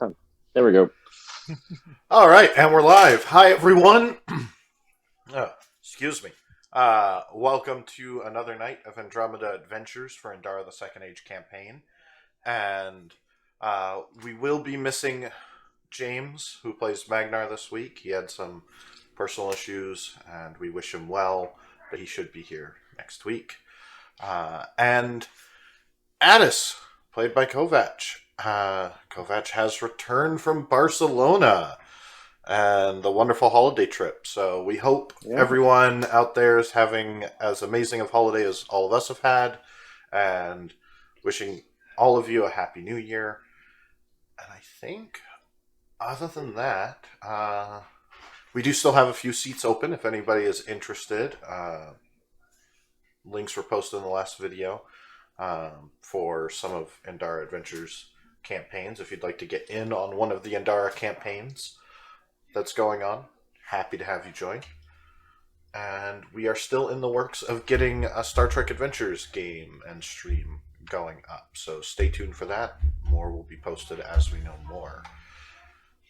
time. There we go. All right, and we're live. Hi, everyone. Excuse me. Welcome to another night of Andromeda Adventures for Endara the Second Age campaign. And we will be missing James, who plays Magnar this week. He had some personal issues, and we wish him well, but he should be here next week. And Addis, played by Kovac. Kovac has returned from Barcelona and the wonderful holiday trip. So we hope everyone out there is having as amazing of holiday as all of us have had, and wishing all of you a happy new year. And I think, other than that, we do still have a few seats open if anybody is interested. Links were posted in the last video for some of Endara Adventures campaigns. If you'd like to get in on one of the Endara campaigns that's going on, happy to have you join. And we are still in the works of getting a Star Trek Adventures game and stream going up, so stay tuned for that. More will be posted as we know more.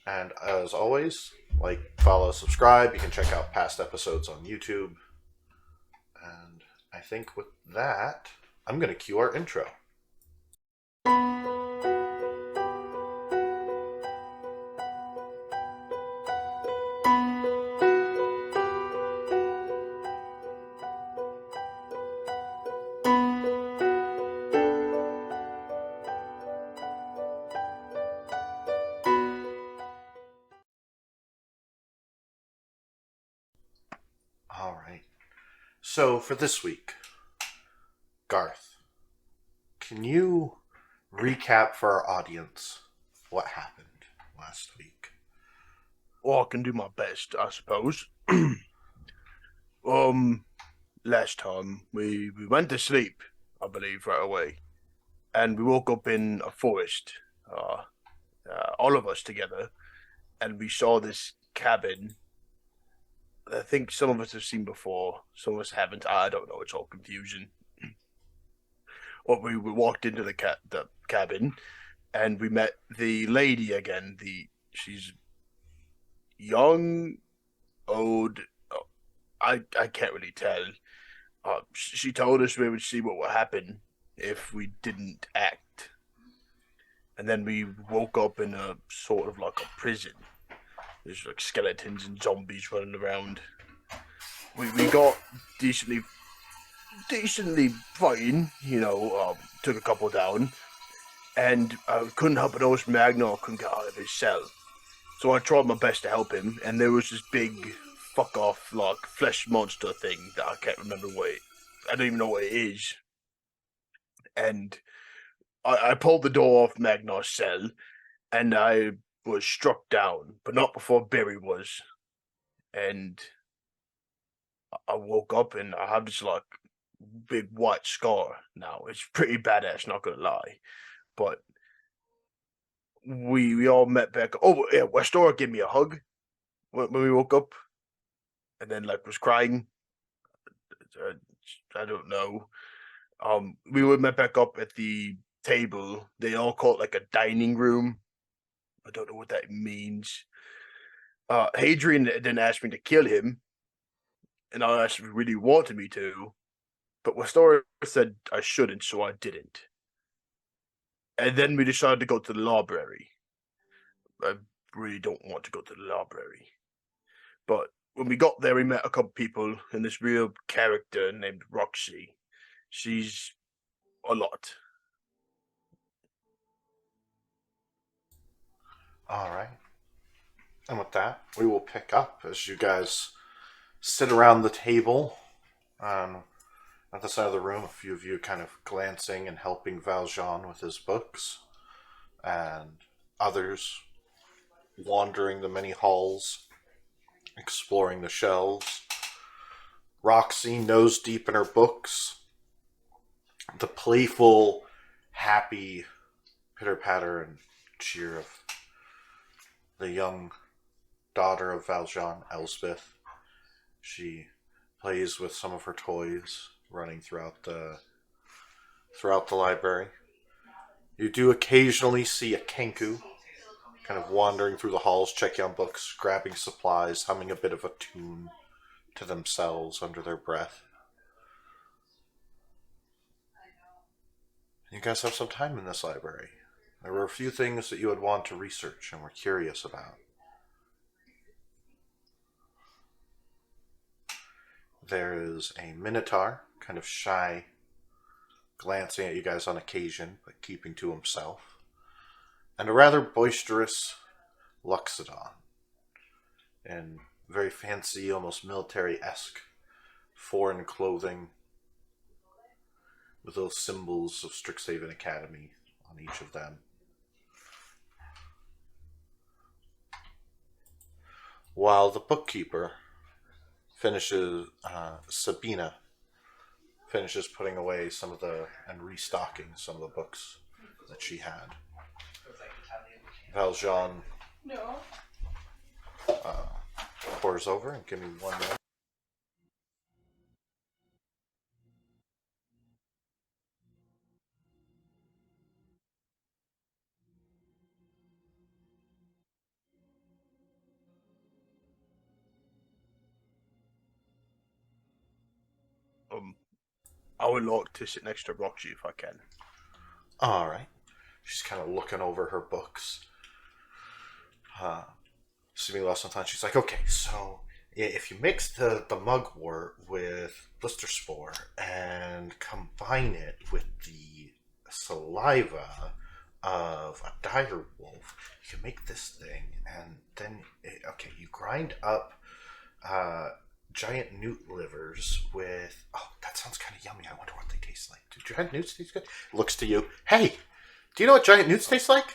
And as always, like, follow, subscribe. You can check out past episodes on YouTube. And I think with that, I'm going to cue our intro. All right. So for this week, Garth, can you recap for our audience what happened last week? Well, I can do my best, I suppose. Last time we went to sleep, I believe, right away, and we woke up in a forest, all of us together, and we saw this cabin. I think some of us have seen before, some of us haven't. I don't know. It's all confusion. Well, we walked into the cabin, and we met the lady again. She's young, old. I can't really tell. She told us we would see what would happen if we didn't act. And then we woke up in a sort of like a prison. There's like skeletons and zombies running around. We got decently fighting, took a couple down. And I couldn't help but notice Magnar couldn't get out of his cell. So I tried my best to help him, and there was this big fuck off like flesh monster thing that I can't remember I don't even know what it is. And I pulled the door off Magnar's cell, and I was struck down, but not before Barry was. And I woke up, and I have this like big white scar now. It's pretty badass, not gonna lie. But we all met back. Oh yeah, Westora gave me a hug when we woke up, and then like was crying. I don't know. We were met back up at the table. They all call it like a dining room. I don't know what that means. Hadrian then asked me to kill him, and I asked if he really wanted me to, but Westora said I shouldn't, so I didn't. And then we decided to go to the library. I really don't want to go to the library. But when we got there, we met a couple people, and this real character named Roxy. She's a lot. All right. And with that, we will pick up as you guys sit around the table. At the side of the room, a few of you kind of glancing and helping Valjean with his books, and others wandering the many halls, exploring the shelves. Roxy, nose deep in her books, the playful, happy pitter-patter and cheer of the young daughter of Valjean, Elspeth. She plays with some of her toys, running throughout the library. You do occasionally see a Kenku kind of wandering through the halls, checking on books, grabbing supplies, humming a bit of a tune to themselves under their breath. You guys have some time in this library. There were a few things that you would want to research and were curious about. There is a minotaur, kind of shy, glancing at you guys on occasion, but keeping to himself. And a rather boisterous Luxodon in very fancy, almost military-esque foreign clothing with those symbols of Strixhaven Academy on each of them. While the bookkeeper finishes, Sabina finishes putting away and restocking some of the books that she had. Valjean pours over and give me one minute. I would like to sit next to Roxy if I can. All right. She's kind of looking over her books. Assuming lost some time, she's like, okay, so if you mix the mugwort with blister spore and combine it with the saliva of a dire wolf, you can make this thing, and then you grind up giant newt livers with. Oh, that sounds kind of yummy. I wonder what they taste like. Do giant newts taste good? Looks to you. Hey, do you know what giant newts taste like?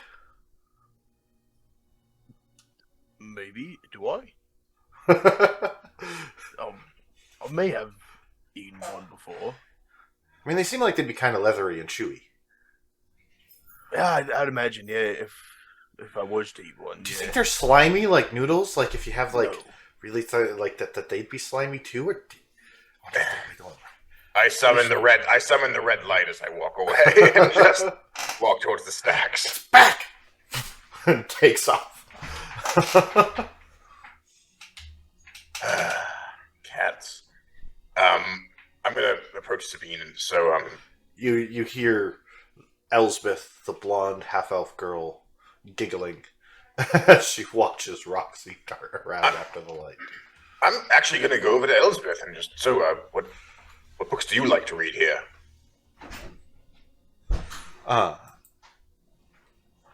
Maybe. Do I? I may have eaten one before. I mean, they seem like they'd be kind of leathery and chewy. Yeah, I'd imagine. Yeah, if I was to eat one. Do you think they're slimy like noodles? Like if you have really like that they'd be slimy too, or I summon the red light as I walk away and just walk towards the stacks. Back and takes off. Cats. I'm gonna approach Sabine, and so you hear Elsbeth, the blonde half-elf girl, giggling as she watches Roxy dart around after the light. I'm actually gonna go over to Elsbeth and just what books do you like to read here?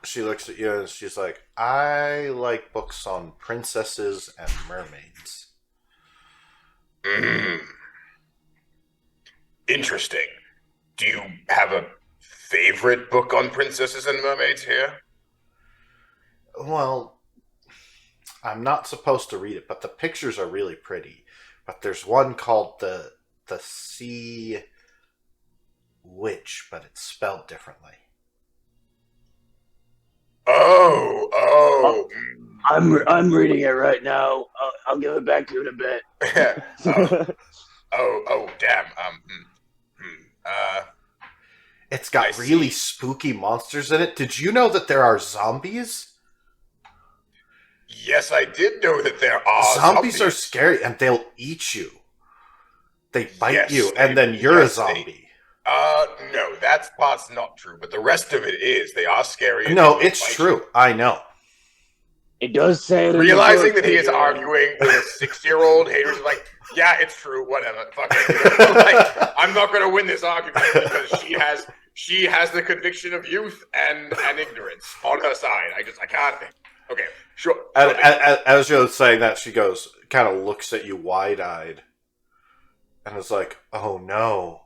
She looks at you and she's like, I like books on princesses and mermaids. Interesting. Do you have a favorite book on princesses and mermaids here? Well, I'm not supposed to read it, but the pictures are really pretty. But there's one called the Sea Witch, but it's spelled differently. Oh. I'm reading it right now. I'll give it back to you in a bit. Damn. It's got really spooky monsters in it. Did you know that there are zombies? Yes, I did know that there are zombies. Are scary, and they'll eat you. They bite you, and then you're a zombie. No, that part's not true, but the rest of it is. They are scary. No, it's true. You. I know. It does say it. Realizing that he is arguing with a 6-year-old, Hater's like, yeah, it's true, whatever. Fuck it. Like, I'm not going to win this argument because she has the conviction of youth and ignorance on her side. I can't. Okay, sure. As you're saying that, she kind of looks at you wide-eyed, and is like, "Oh no,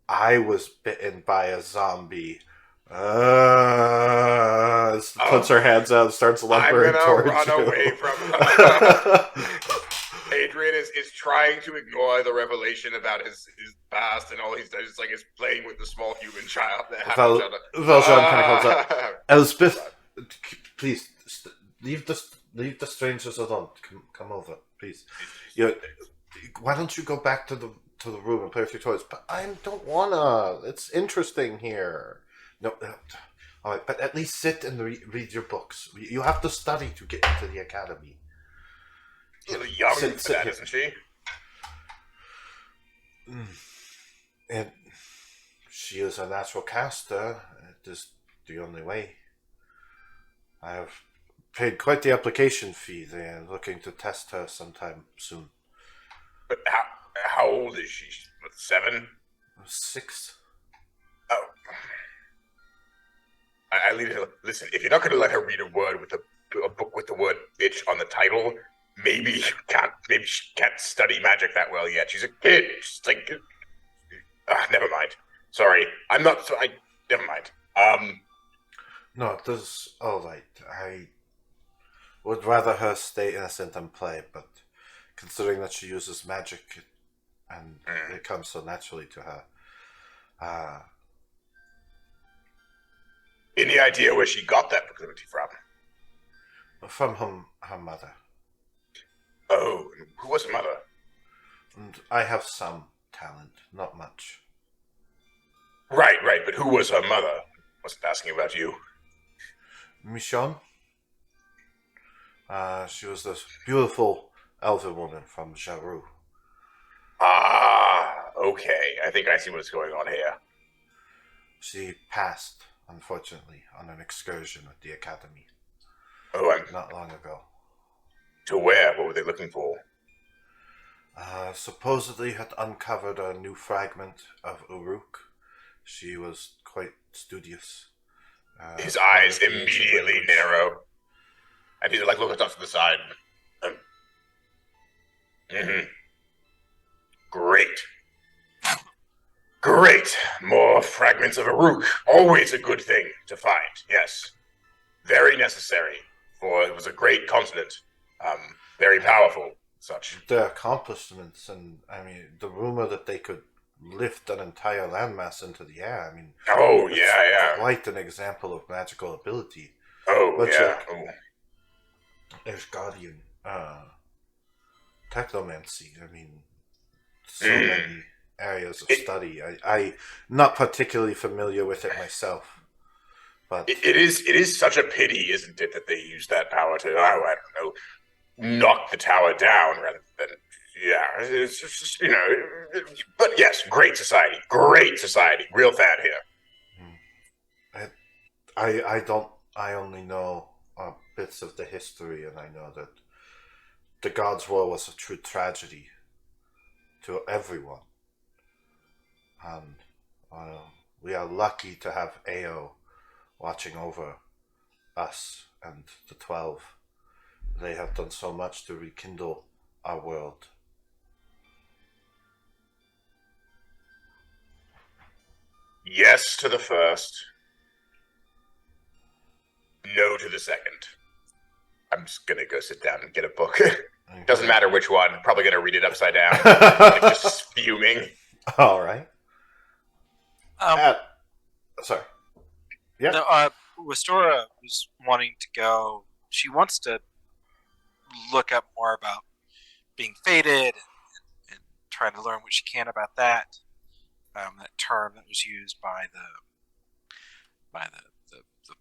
I was bitten by a zombie." Puts her hands out and starts lumbering towards you. I'm gonna run away from her. Adrian is trying to ignore the revelation about his past, and all he's done is playing with the small human child that have each other. Valjean kind of comes up. Elspeth, please leave the strangers alone. Come over, please. Why don't you go back to the room and play with your toys? But I don't wanna. It's interesting here. No, All right, but at least sit and read your books. You have to study to get into the academy. A little young Sit- for sit that, here. isn't she? And she is a natural caster. It is the only way. I have paid quite the application fee. They are looking to test her sometime soon. But how old is she? She's, what, 7? 6. Oh. I leave it. Listen, if you're not going to let her read a book with the word bitch on the title, maybe she can't study magic that well yet. She's a kid. She's like, never mind. Sorry, I'm not. So never mind. No, it is all right. I would rather her stay innocent and play, but considering that she uses magic and it comes so naturally to her, Any idea where she got that proclivity from? from her mother. Oh, who was her mother? And I have some talent, not much. Right, but who was her mother? Wasn't asking about you. Michonne? She was this beautiful elven woman from Jaru. Ah, okay. I think I see what's going on here. She passed, unfortunately, on an excursion at the academy. Oh, not long ago. To where? What were they looking for? Supposedly had uncovered a new fragment of Uruk. She was quite studious. His eyes immediately narrow. And he's like looking off to the side. Great. More fragments of Uruk. Always a good thing to find. Yes. Very necessary. For it was a great continent. Very powerful. Such. Their accomplishments, and I mean, the rumor that they could lift an entire landmass into the air. I mean, oh yeah, quite an example of magical ability. Oh but yeah, there's Guardian, technomancy. I mean, so many areas of study. I'm not particularly familiar with it myself, but it is such a pity, isn't it, that they use that power to I don't know, knock the tower down rather than. Yeah, it's just, but yes, great society, real fan here. I only know bits of the history, and I know that the Gods' War was a true tragedy to everyone, and we are lucky to have Ao watching over us and the 12. They have done so much to rekindle our world. Yes to the first. No to the second. I'm just gonna go sit down and get a book. Doesn't matter which one. Probably gonna read it upside down. Just fuming. All right. Sorry. Yeah. No, Wastora was wanting to go. She wants to look up more about being fated and trying to learn what she can about that. That term that was used by the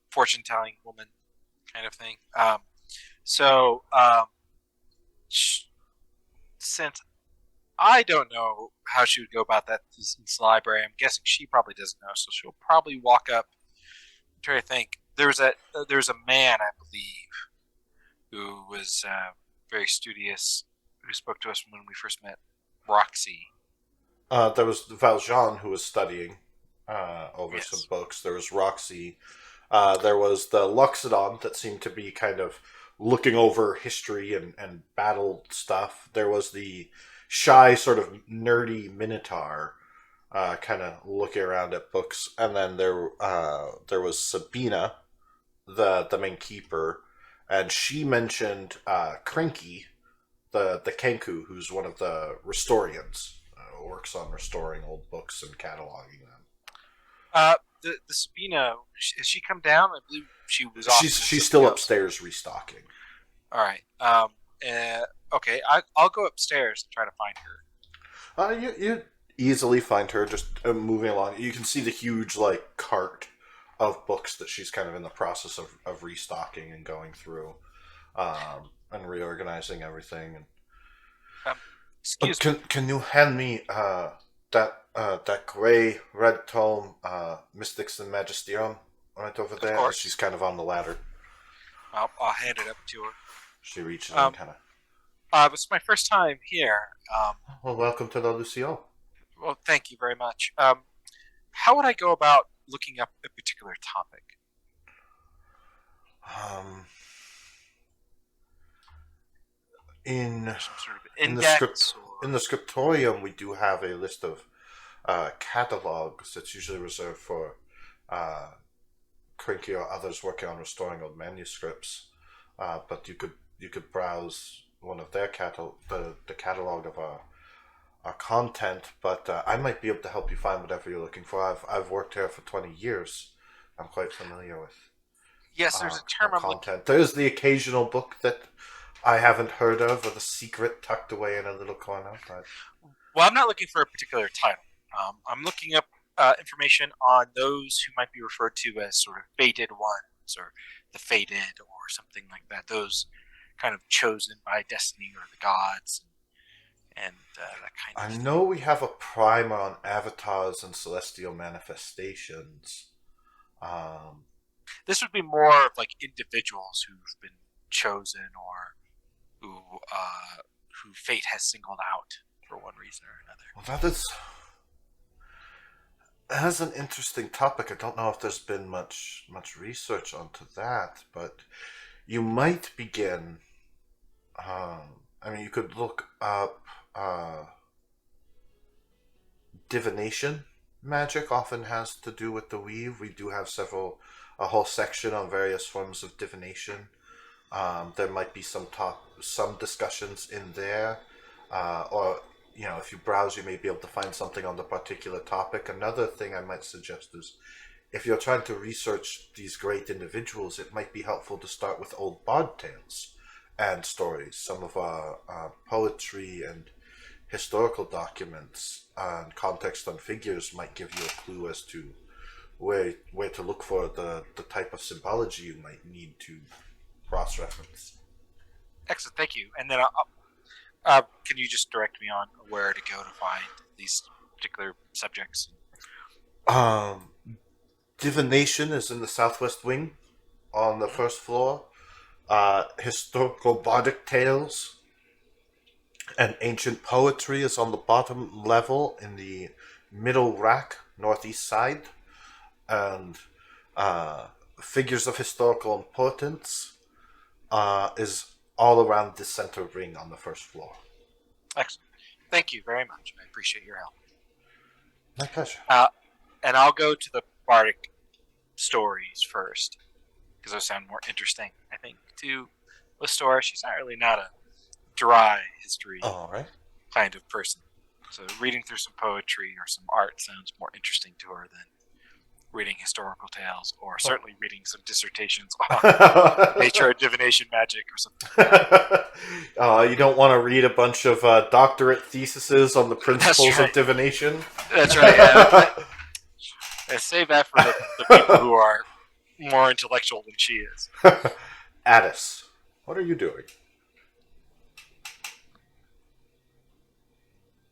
fortune telling woman kind of thing. Since I don't know how she would go about that in this library, I'm guessing she probably doesn't know, so she'll probably walk up and try to think. There's a man, I believe, who was very studious, who spoke to us when we first met, Roxy. There was Valjean, who was studying over some books. There was Roxy. There was the Luxodon that seemed to be kind of looking over history and battle stuff. There was the shy, sort of nerdy Minotaur, kind of looking around at books. And then there was Sabina, the main keeper, and she mentioned Crinky, the Kenku, who's one of the Restorians. Works on restoring old books and cataloging them. The Sabina, has she come down? I believe she was off. She's still upstairs restocking. All right. Okay, I'll go upstairs and try to find her. You easily find her just moving along. You can see the huge cart of books that she's kind of in the process of restocking and going through, and reorganizing everything. And Excuse me. can you hand me that gray red tome, Mystics and Magisterium, right over there? course. She's kind of on the ladder. I'll hand it up to her. She reaches Um, in, kind of. It's my first time here. Well, welcome to the Lucio. Well, thank you very much. How would I go about looking up a particular topic? In Some sort of in the index in the scriptorium, we do have a list of catalogs that's usually reserved for Crinky or others working on restoring old manuscripts. But you could browse one of their the catalog of our content. But I might be able to help you find whatever you're looking for. I've worked here for 20 years. I'm quite familiar with Yes, there's a term I'm looking. content. There's the occasional book that I haven't heard of, or the secret tucked away in a little corner. But Well, I'm not looking for a particular title. I'm looking up information on those who might be referred to as sort of fated ones, or the fated, or something like that. Those kind of chosen by destiny or the gods, and that kind I of thing. know we have a primer on avatars and celestial manifestations. This would be more of like individuals who've been chosen, or who fate has singled out for one reason or another. Well, that's an interesting topic. I don't know if there's been much research onto that, but you might begin. I mean, you could look up divination. Magic often has to do with the weave. We do have a whole section on various forms of divination. There might be some discussions in there, or if you browse, you may be able to find something on the particular topic. Another thing I might suggest is, if you're trying to research these great individuals, it might be helpful to start with old bard tales and stories. Some of our poetry and historical documents and context on figures might give you a clue as to where to look for the type of symbology you might need to cross-reference. Excellent, thank you. And then can you just direct me on where to go to find these particular subjects? Divination is in the southwest wing on the first floor. Historical bardic tales and ancient poetry is on the bottom level in the middle rack, northeast side. And figures of historical importance is all around the center ring on the first floor. Excellent. Thank you very much. I appreciate your help. My pleasure. And I'll go to the bardic stories first, because those sound more interesting, I think, to Listora. She's not a dry history kind of person. So reading through some poetry or some art sounds more interesting to her than reading historical tales, or certainly reading some dissertations on nature of divination magic or something. You don't want to read a bunch of doctorate theses on the principles of divination? That's right. Save that for the people who are more intellectual than she is. Addis, what are you doing?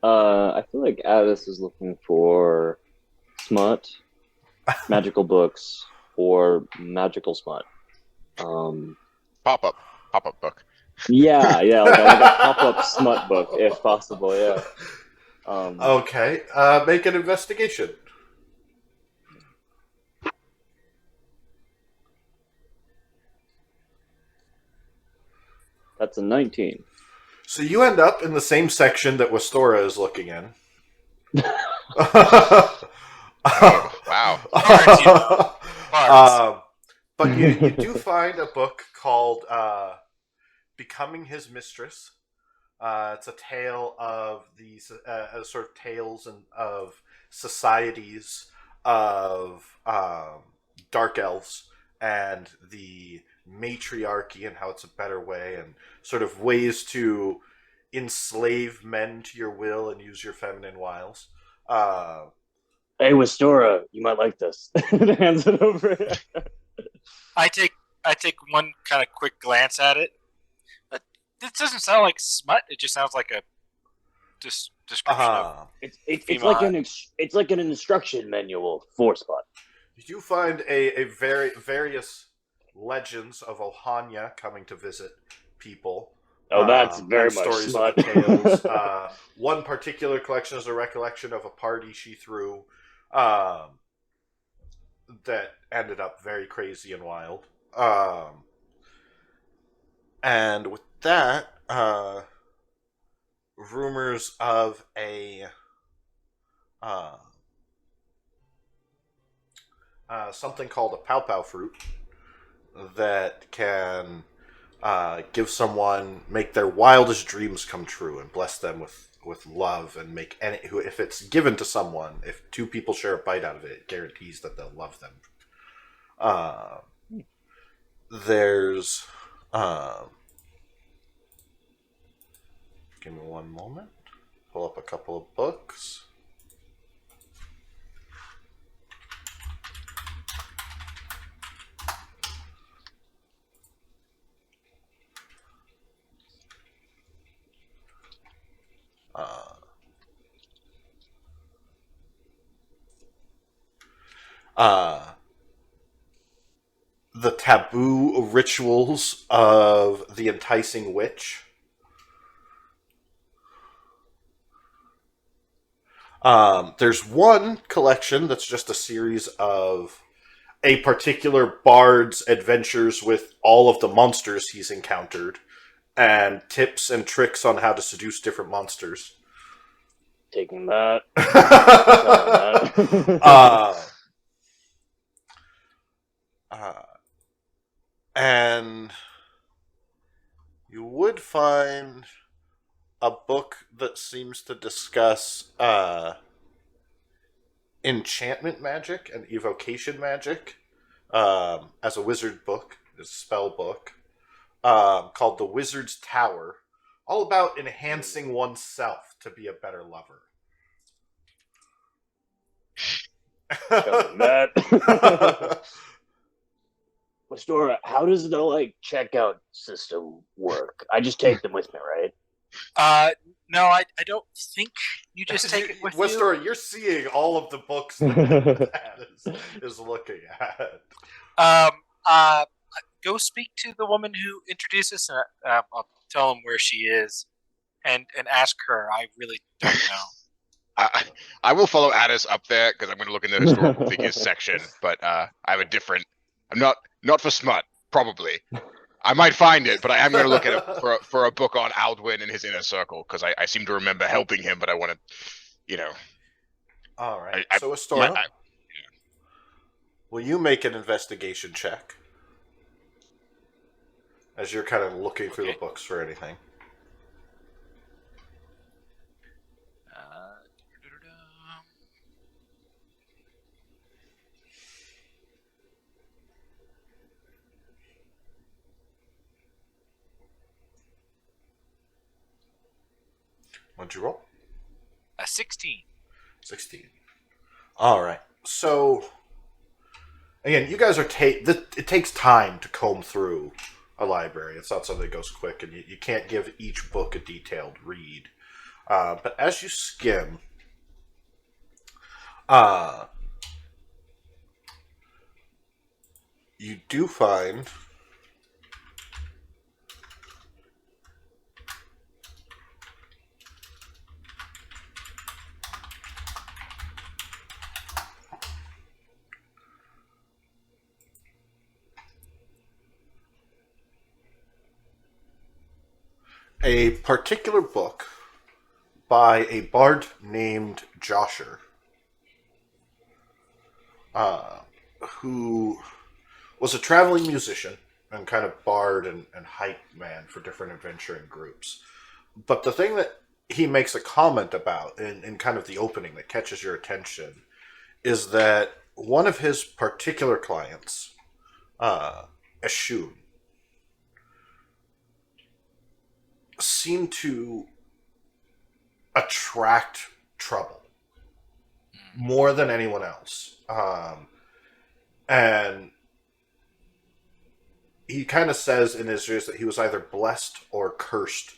I feel like Addis is looking for smut, magical books, or magical smut. Pop-up book. Yeah, like a pop-up smut book, if possible. Yeah. Okay, make an investigation. That's a 19. So you end up in the same section that Wastora is looking in. Oh, wow. But you do find a book called Becoming His Mistress. It's a tale of these sort of tales of societies of dark elves and the matriarchy and how it's a better way, and sort of ways to enslave men to your will and use your feminine wiles. Hey, Wastora, you might like this. Hands it over. I take one kind of quick glance at it. This doesn't sound like smut. It just sounds like a description of It's female. it's like an instruction manual for Spot. You find a various legends of Ohanya coming to visit people. Oh, that's very and much stories smut. of the tales. One particular collection is a recollection of a party she threw that ended up very crazy and wild. And with that, rumors of a something called a pow pow fruit that can make their wildest dreams come true and bless them with love and make any who if it's given to someone, if two people share a bite out of it, it guarantees that they'll love them. There's give me one moment. Pull up a couple of books. The taboo rituals of the enticing witch. There's one collection that's just a series of a particular bard's adventures with all of the monsters he's encountered and tips and tricks on how to seduce different monsters. Taking that. And you would find a book that seems to discuss enchantment magic and evocation magic as a wizard book, a spell book, called The Wizard's Tower, all about enhancing oneself to be a better lover. That. Wastora, how does the checkout system work? I just take them with me, right? No, I don't think you just take it with you. Westor, you're seeing all of the books that is looking at. Go speak to the woman who introduced us. I'll tell him where she is, and ask her. I really don't know. I will follow Addis up there because I'm going to look in the historical figures section, but I have a different. I'm not for smut, probably. I might find it, but I am going to look at it for a book on Aldwin and his inner circle because I seem to remember helping him, but I want to, All right. So, Astora, will you make an investigation check as you're kind of looking through the books for anything? What'd you roll? 16. 16. All right. So, again, you guys are it takes time to comb through a library. It's not something that goes quick, and you can't give each book a detailed read. But as you skim, you do find a particular book by a bard named Josher, who was a traveling musician and kind of bard and hype man for different adventuring groups. But the thing that he makes a comment about in kind of the opening that catches your attention is that one of his particular clients, Eshun, seemed to attract trouble. more than anyone else. And he kind of says in his dreams that he was either blessed or cursed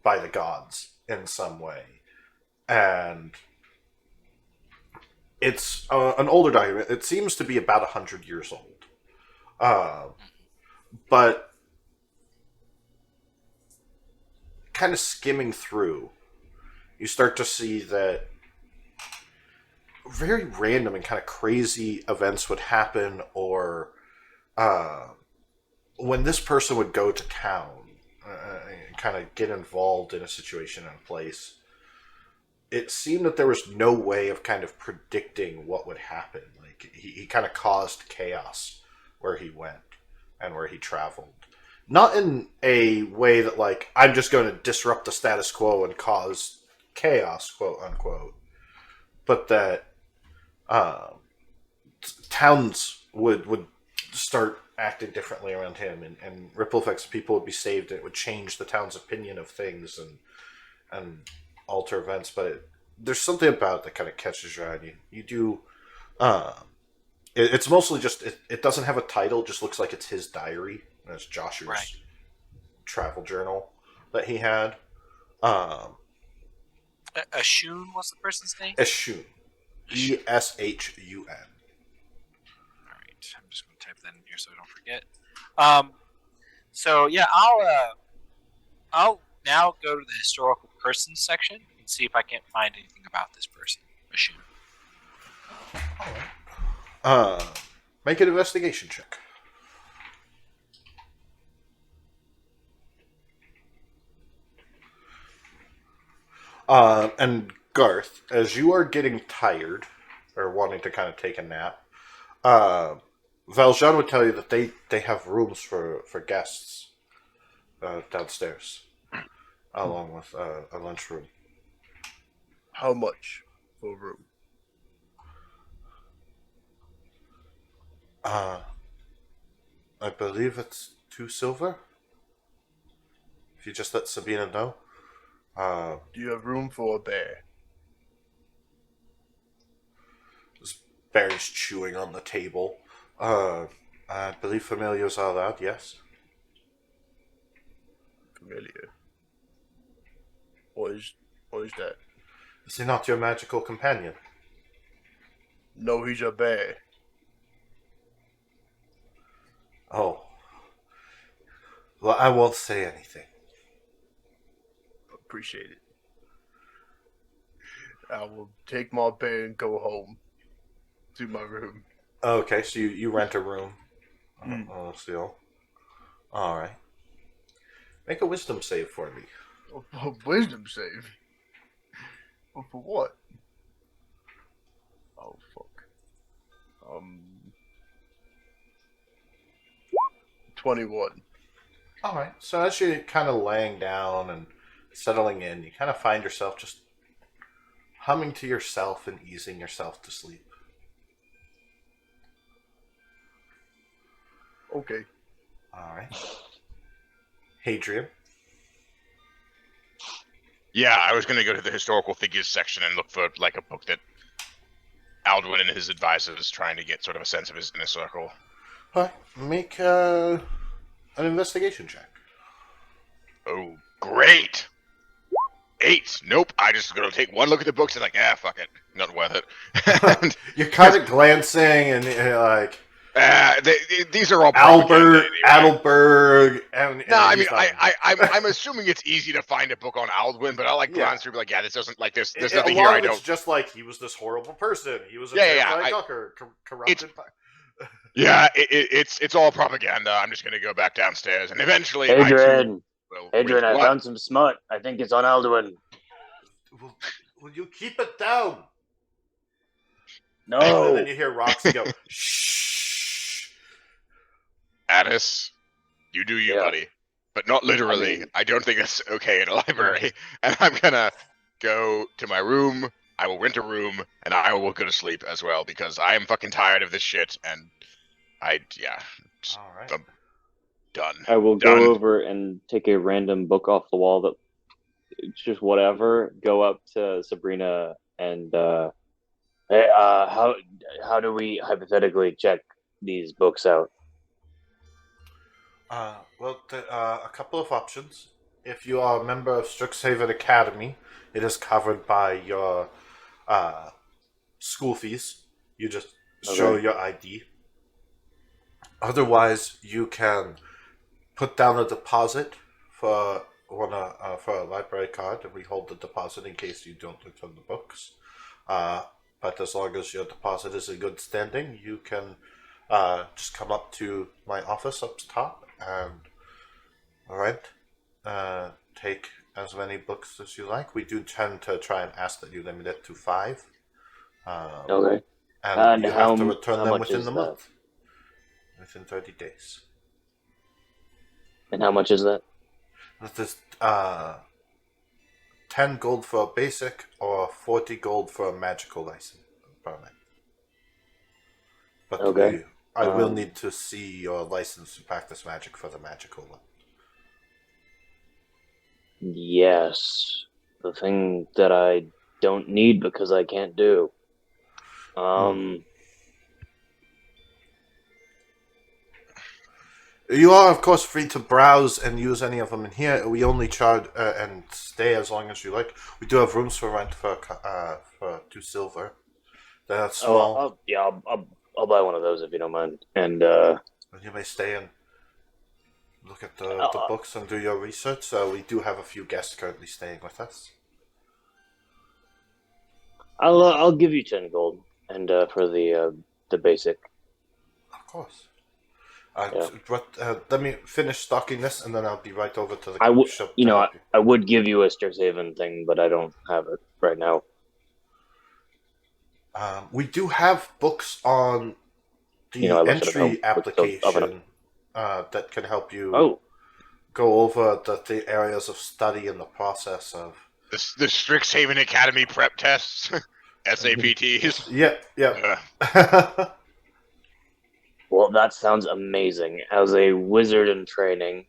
by the gods in some way. And it's an older document. It seems to be about 100 years old. But kind of skimming through, you start to see that very random and kind of crazy events would happen, or when this person would go to town and kind of get involved in a situation and place, it seemed that there was no way of kind of predicting what would happen. Like, he kind of caused chaos where he went and where he traveled. Not in a way that, like, I'm just going to disrupt the status quo and cause chaos, quote unquote, but that towns would start acting differently around him, and ripple effects of people would be saved, and it would change the town's opinion of things and alter events. But there's something about it that kind of catches your eye. You do. It's mostly just it doesn't have a title. It just looks like it's his diary. And it's Joshua's travel journal that he had. Ashun, what's the person's name? Eshun. Eshun. All right, I'm just going to type that in here so I don't forget. So yeah, I'll now go to the historical persons section and see if I can't find anything about this person, Ashun. All right. Make an investigation check. And Garth, as you are getting tired or wanting to kind of take a nap, Valjean would tell you that they have rooms for guests downstairs, along with a lunchroom. How much for a room? I believe it's 2 silver. If you just let Sabina know. Do you have room for a bear? This bear's chewing on the table. I believe familiars are allowed, yes. Familiar. What is that? Is he not your magical companion? No, he's a bear. Oh. Well, I won't say anything. Appreciate it. I will take my bear and go home to my room. Okay, so you rent a room. Mm. Oh, still. Alright. Make a wisdom save for me. A wisdom save? For what? Oh, fuck. 21. Alright, so as you're kind of laying down and settling in, you kind of find yourself just humming to yourself and easing yourself to sleep. Okay. Alright. Hadrian. Yeah, I was going to go to the historical figures section and look for like a book that Aldwin and his advisors trying to get sort of a sense of his inner circle. Alright, make an investigation check. Oh, great! 8. Nope. I just gonna take one look at the books and like, fuck it, not worth it. And, You're kind of glancing and like these are all Albert, propaganda anyway. Adelberg, and No, I mean, he's like- I'm assuming it's easy to find a book on Aldwin, but I like glance through, like, this doesn't like this. There's nothing a here lot I of it's don't. just like he was this horrible person. He was a Yeah, corrupted. Yeah, it's all propaganda. I'm just gonna go back downstairs, and eventually, I too will Adrian, read I what? found some smut. I think it's on Alduin. Will you keep it down? No. And then you hear Roxy go, "Shh." Addis, you do you, Yeah. buddy, but not literally. I mean- I don't think that's okay in a library. And I'm gonna go to my room. I will rent a room, and I will go to sleep as well because I am fucking tired of this shit. And just All right. done. I will Done. go over and take a random book off the wall that just whatever. Go up to Sabrina and Hey, how do we hypothetically check these books out? There are a couple of options. If you are a member of Strixhaven Academy, it is covered by your school fees. You just show Okay. your ID. Otherwise, you can put down a deposit for for a library card, and we hold the deposit in case you don't return the books. Uh, but as long as your deposit is in good standing, you can just come up to my office up top and rent. Take as many books as you like. We do tend to try and ask that you limit it to 5. Okay. And And you have to return how them much within is the that? month. Within 30 days. And how much is that? That is 10 gold for a basic or 40 gold for a magical license permit. But Okay. I will Um, need to see your license to practice magic for the magical one. Yes. The thing that I don't need because I can't do. Um, You are, of course, free to browse and use any of them in here. We only charge and stay as long as you like. We do have rooms for rent for 2 silver. They're small. I'll buy one of those if you don't mind. And And you may stay and look at the I'll, books and do your research. So we do have a few guests currently staying with us. I'll give you 10 gold and for the basic. Of course. Yeah. Let me finish stocking this, and then I'll be right over to the I would, shop you to know, help you. I would give you a Strixhaven thing, but I don't have it right now. We do have books on You know, the I left it at home. entry application Oh, that can help you go over the areas of study and the process of. The Strixhaven Academy prep tests, SAPTs. Yep. well, that sounds amazing. As a wizard in training,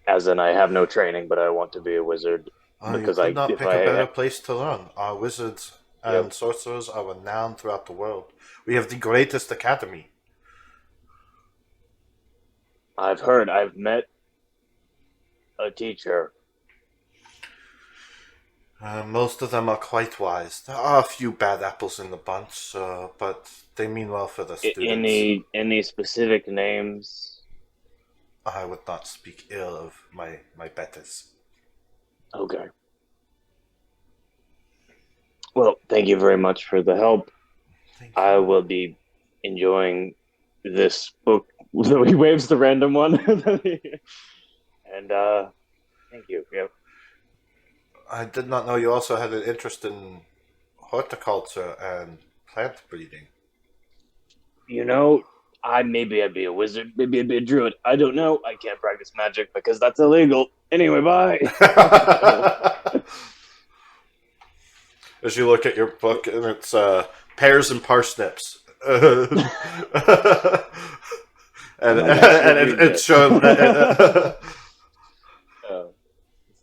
as in I have no training, but I want to be a wizard You because could not if pick a better place to learn. Our wizards and yep, sorcerers are renowned throughout the world. We have the greatest academy. I've met a teacher. Most of them are quite wise. There are a few bad apples in the bunch, but they mean well for the students. Any specific names? I would not speak ill of my betters. Okay. Well, thank you very much for the help. Thank I you. will be enjoying this book. So he waves the random one, and thank you. Yep. I did not know you also had an interest in horticulture and plant breeding. You know, maybe I'd be a wizard, maybe I'd be a druid. I don't know. I can't practice magic because that's illegal. Anyway, bye. As you look at your book, and it's pears and parsnips. and it's shown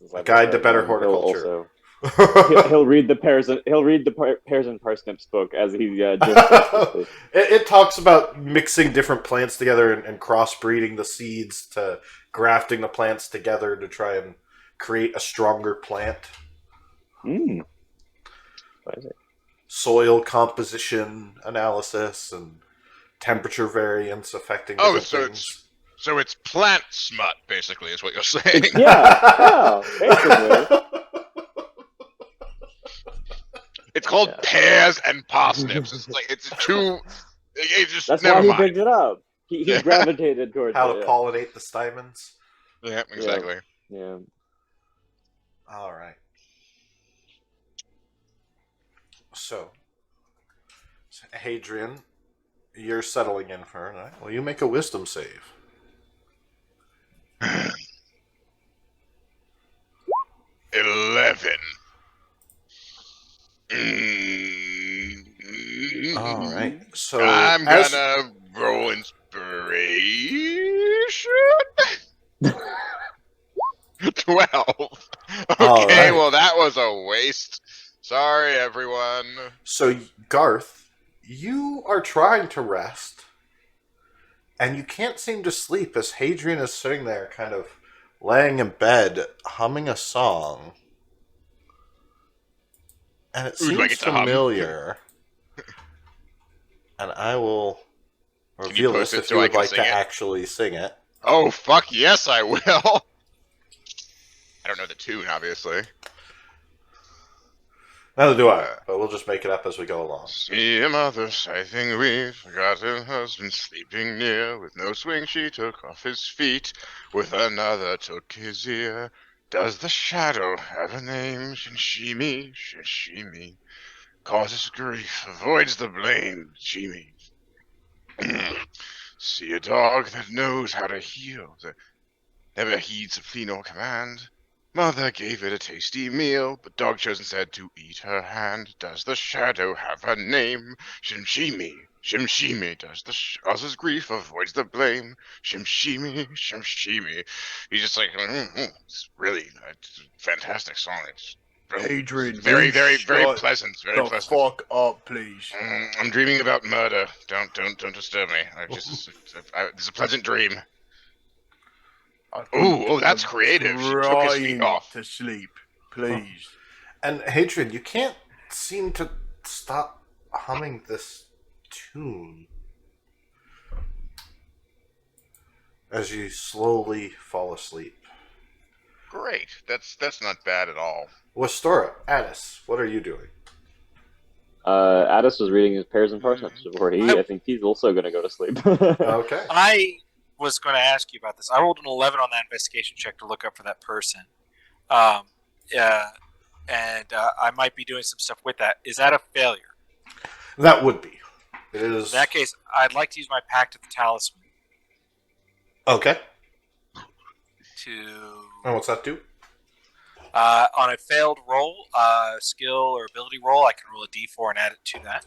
this is a like guide to better horticulture. He'll read the pears and parsnips book as he It talks about mixing different plants together and crossbreeding the seeds to grafting the plants together to try and create a stronger plant. What is it? Soil composition analysis and temperature variance affecting different things. So it's plant smut, basically, is what you're saying. Yeah, basically. It's called pears and parsnips. It's like it's too. It's just That's never why he mind. picked it up. He gravitated towards How it. to pollinate the stamens. Yeah, exactly. Yeah. All right. So, Hadrian, you're settling in for her, right? Well, you make a wisdom save. 11. All right. So I'm gonna roll inspiration. 12. Okay, All right. well that was a waste. Sorry, everyone. So, Garth, you are trying to rest, and you can't seem to sleep as Hadrian is sitting there, kind of laying in bed, humming a song. And it Ooh, do I seems get to hum? familiar. And I will Can you reveal post this it if so you I would can like sing to it? actually sing it. Oh, fuck yes, I will. I don't know the tune, obviously. Neither do I, but we'll just make it up as we go along. See, mother, I think we forgot her husband sleeping near. With no swing she took off his feet, with another took his ear. Does the shadow have a name? Shinshimi, Shinshimi. Causes grief, avoids the blame, Jimmy. See a dog that knows how to heal, that never heeds a plea nor command. Mother gave it a tasty meal, but dog chose instead to eat her hand. Does the shadow have a name? Shimshimi, Shimshimi. Does the causes grief, avoids the blame? Shimshimi, Shimshimi. He's just like, it's really a fantastic song. It's Adrian, very, you very, very shut pleasant. Very the pleasant. fuck up, please. I'm dreaming about murder. Don't disturb me. It's a pleasant dream. Oh, that's I'm creative. She took his feet trying off. to sleep, please. And Hadrian, you can't seem to stop humming this tune as you slowly fall asleep. Great. That's not bad at all. Wastora, Addis, what are you doing? Addis was reading his pears and parsnips before I think he's also going to go to sleep. Okay. I was going to ask you about this. I rolled an 11 on that investigation check to look up for that person. And I might be doing some stuff with that. Is that a failure? That would be. It is. In that case, I'd like to use my Pact of the Talisman Okay. to... And what's that do? on a failed roll, skill or ability roll, I can roll a d4 and add it to that.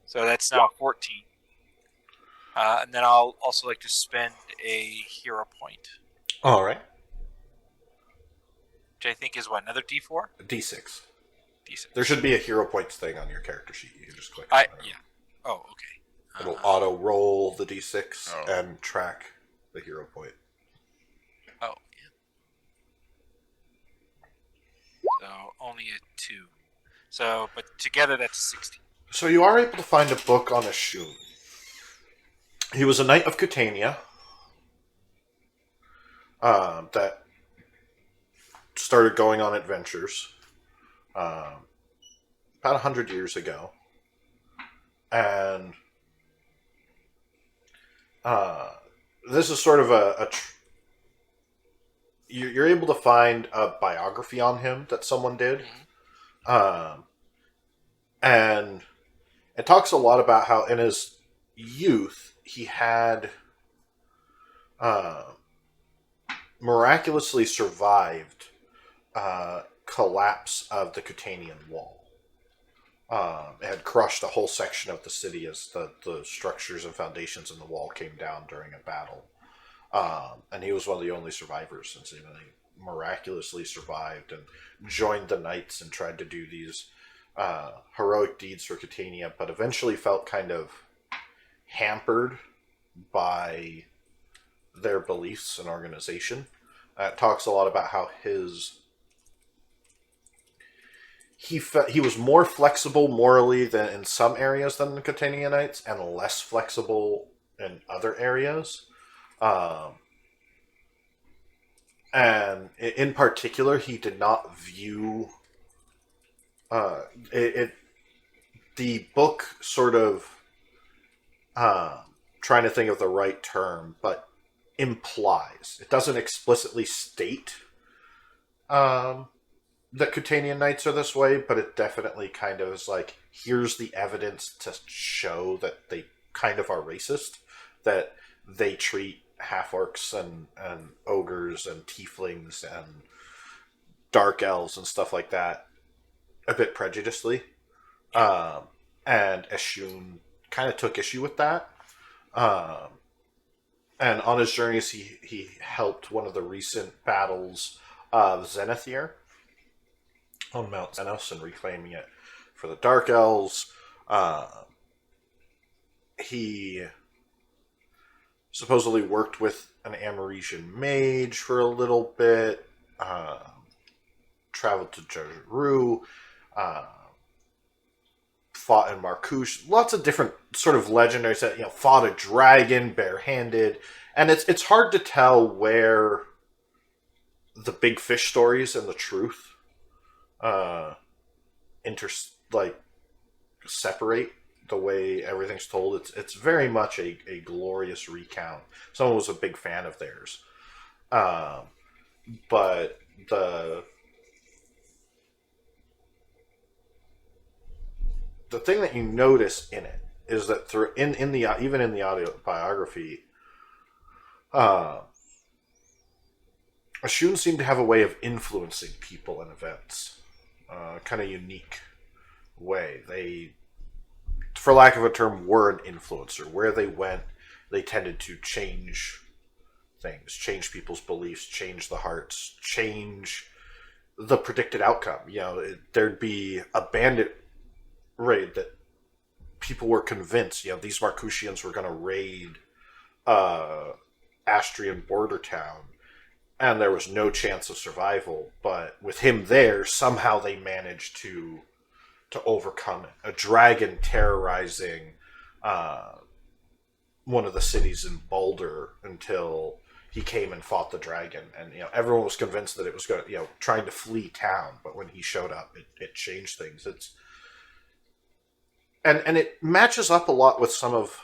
So that's now 14. And then I'll also like to spend a hero point, All right. which I think is what, another d4? D6. D6. There should be a hero points thing on your character sheet. You can just click on it. Yeah. Oh, okay. It'll auto roll the D6 Oh. and track the hero point. Oh, yeah. So only a 2. So, but together that's 16. So you are able to find a book on Ashun. He was a knight of Catania that started going on adventures about 100 years ago. And this is sort of you're able to find a biography on him that someone did. And it talks a lot about how in his youth he had miraculously survived collapse of the Catanian Wall. It had crushed a whole section of the city as the structures and foundations in the wall came down during a battle. And he was one of the only survivors since he miraculously survived and joined the knights and tried to do these heroic deeds for Catania, but eventually felt kind of hampered by their beliefs and organization. It talks a lot about how he was more flexible morally than in some areas than the Catania Knights, and less flexible in other areas. And in particular, he did not view the book sort of trying to think of the right term, but implies. It doesn't explicitly state that Catanian Knights are this way, but it definitely kind of is like, here's the evidence to show that they kind of are racist, that they treat half-orcs and ogres and tieflings and dark elves and stuff like that a bit prejudicedly. And Eshun kind of took issue with that. And on his journeys, he helped one of the recent battles Zenithir on Mount Zenos and reclaiming it for the Dark Elves. He supposedly worked with an Amarisian mage for a little bit. Traveled to Jeru. Fought in Marcouche. Lots of different sort of legendaries that fought a dragon barehanded, and it's hard to tell where the big fish stories and the truth separate the way everything's told. It's very much a glorious recount. Someone was a big fan of theirs, but the thing that you notice in it is that even in the autobiography, Ashun seemed to have a way of influencing people and events, kind of unique way. They, for lack of a term, were an influencer. Where they went, they tended to change things, change people's beliefs, change the hearts, change the predicted outcome. There'd be a bandit raid that people were convinced, these Marcouchians were going to raid Astrian border town, and there was no chance of survival. But with him there, somehow they managed to overcome it. A dragon terrorizing one of the cities in Boulder until he came and fought the dragon, and everyone was convinced that it was going to trying to flee town. But when he showed up, it changed things. And it matches up a lot with some of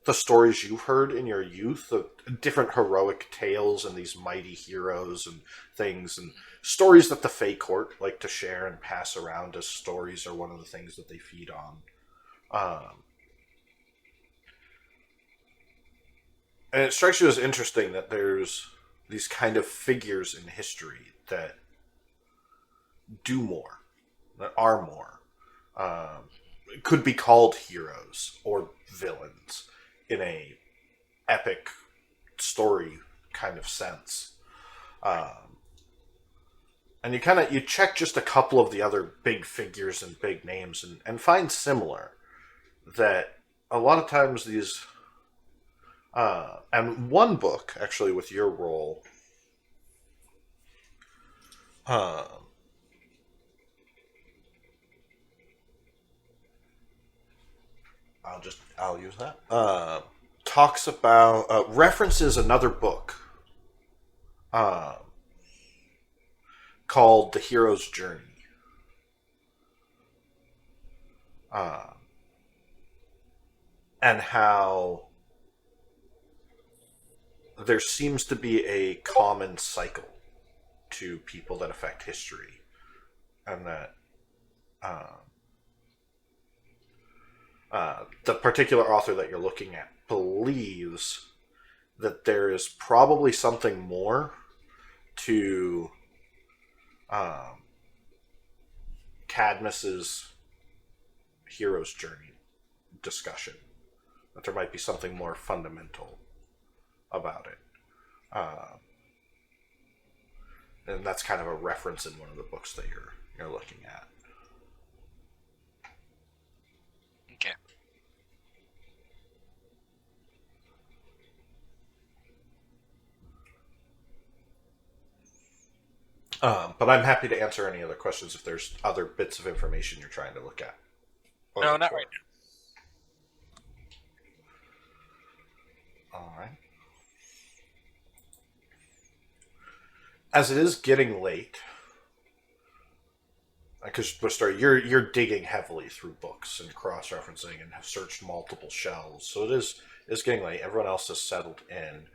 the stories you've heard in your youth of different heroic tales and these mighty heroes and things, and stories that the Fae Court like to share and pass around as stories are one of the things that they feed on. And it strikes you as interesting that there's these kind of figures in history that do more, that are more. Could be called heroes or villains in a epic story kind of sense. And you check just a couple of the other big figures and big names and find similar that a lot of times these and one book actually with your role I'll use that. Talks about references another book called The Hero's Journey. And how there seems to be a common cycle to people that affect history, and that the particular author that you're looking at believes that there is probably something more to Cadmus's hero's journey discussion. That there might be something more fundamental about it. And that's kind of a reference in one of the books that you're looking at. Okay. But I'm happy to answer any other questions if there's other bits of information you're trying to look at. No, not right now. All right. As it is getting late, because you're digging heavily through books and cross-referencing and have searched multiple shelves, so it's getting late. Everyone else has settled in.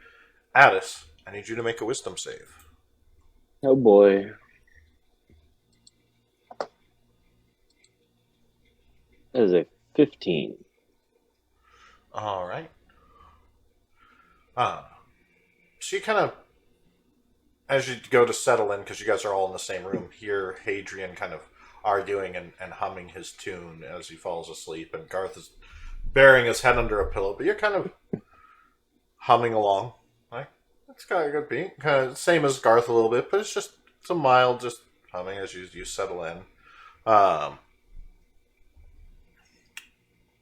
Addis, I need you to make a wisdom save. Oh boy. That is a 15. All right. So you kind of, as you go to settle in, because you guys are all in the same room, hear Hadrian kind of arguing and humming his tune as he falls asleep, and Garth is burying his head under a pillow, but you're kind of humming along. Like, it's got a good beat. Kind of same as Garth a little bit, but it's it's a mild, just humming as you settle in.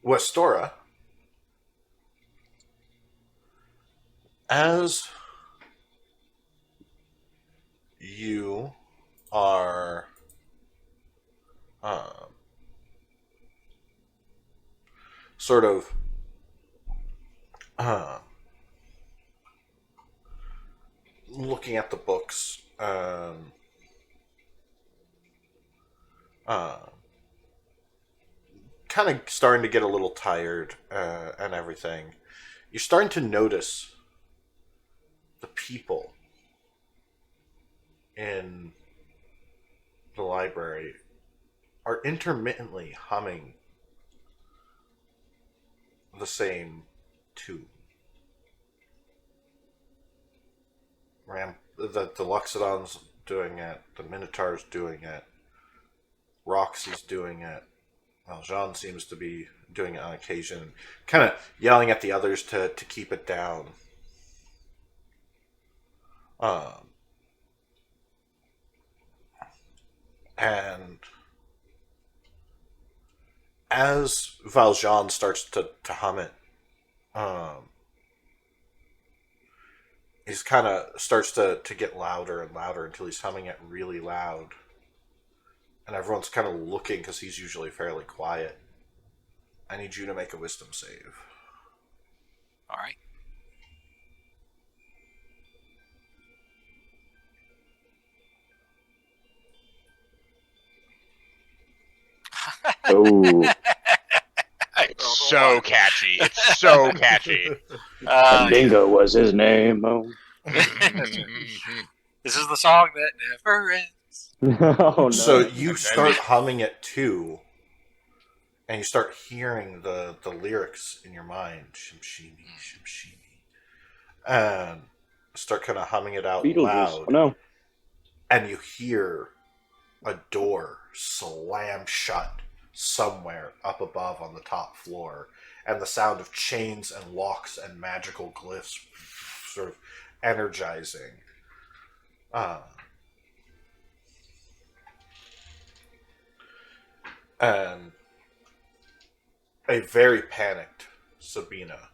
Westora, as you are sort of looking at the books, kind of starting to get a little tired and everything, you're starting to notice the people in the library are intermittently humming the same tune. The Luxodon's doing it, the Minotaur's doing it, Roxy's doing it. Valjean seems to be doing it on occasion, kind of yelling at the others to keep it down. And as Valjean starts to hum it, he's kind of starts to get louder and louder until he's humming it really loud. And everyone's kind of looking because he's usually fairly quiet. I need you to make a wisdom save. All right. Oh, So catchy. It's so catchy. Dingo was his name. Oh, This is the song that never ends. oh no. So you start humming it too, and you start hearing the lyrics in your mind, shimshimi, shimshimi, and start kind of humming it out Beetlejuice. loud. Oh no. And you hear a door slam shut somewhere up above on the top floor, and the sound of chains and locks and magical glyphs sort of energizing. And a very panicked Sabina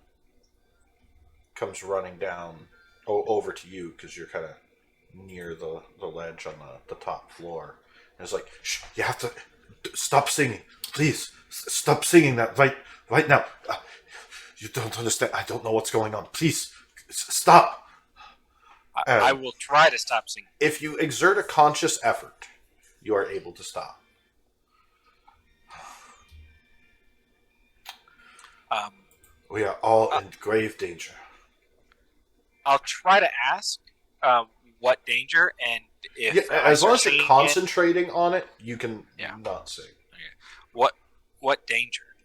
comes running down over to you because you're kind of near the ledge on the top floor. And it's like, shh, you have to stop singing. Please, stop singing that right now. You don't understand. I don't know what's going on. Please, stop. I will try to stop singing. If you exert a conscious effort, you are able to stop. We are all in grave danger. I'll try to ask what danger, and if as long as you're singing concentrating on it, you can Yeah. not sing. What danger?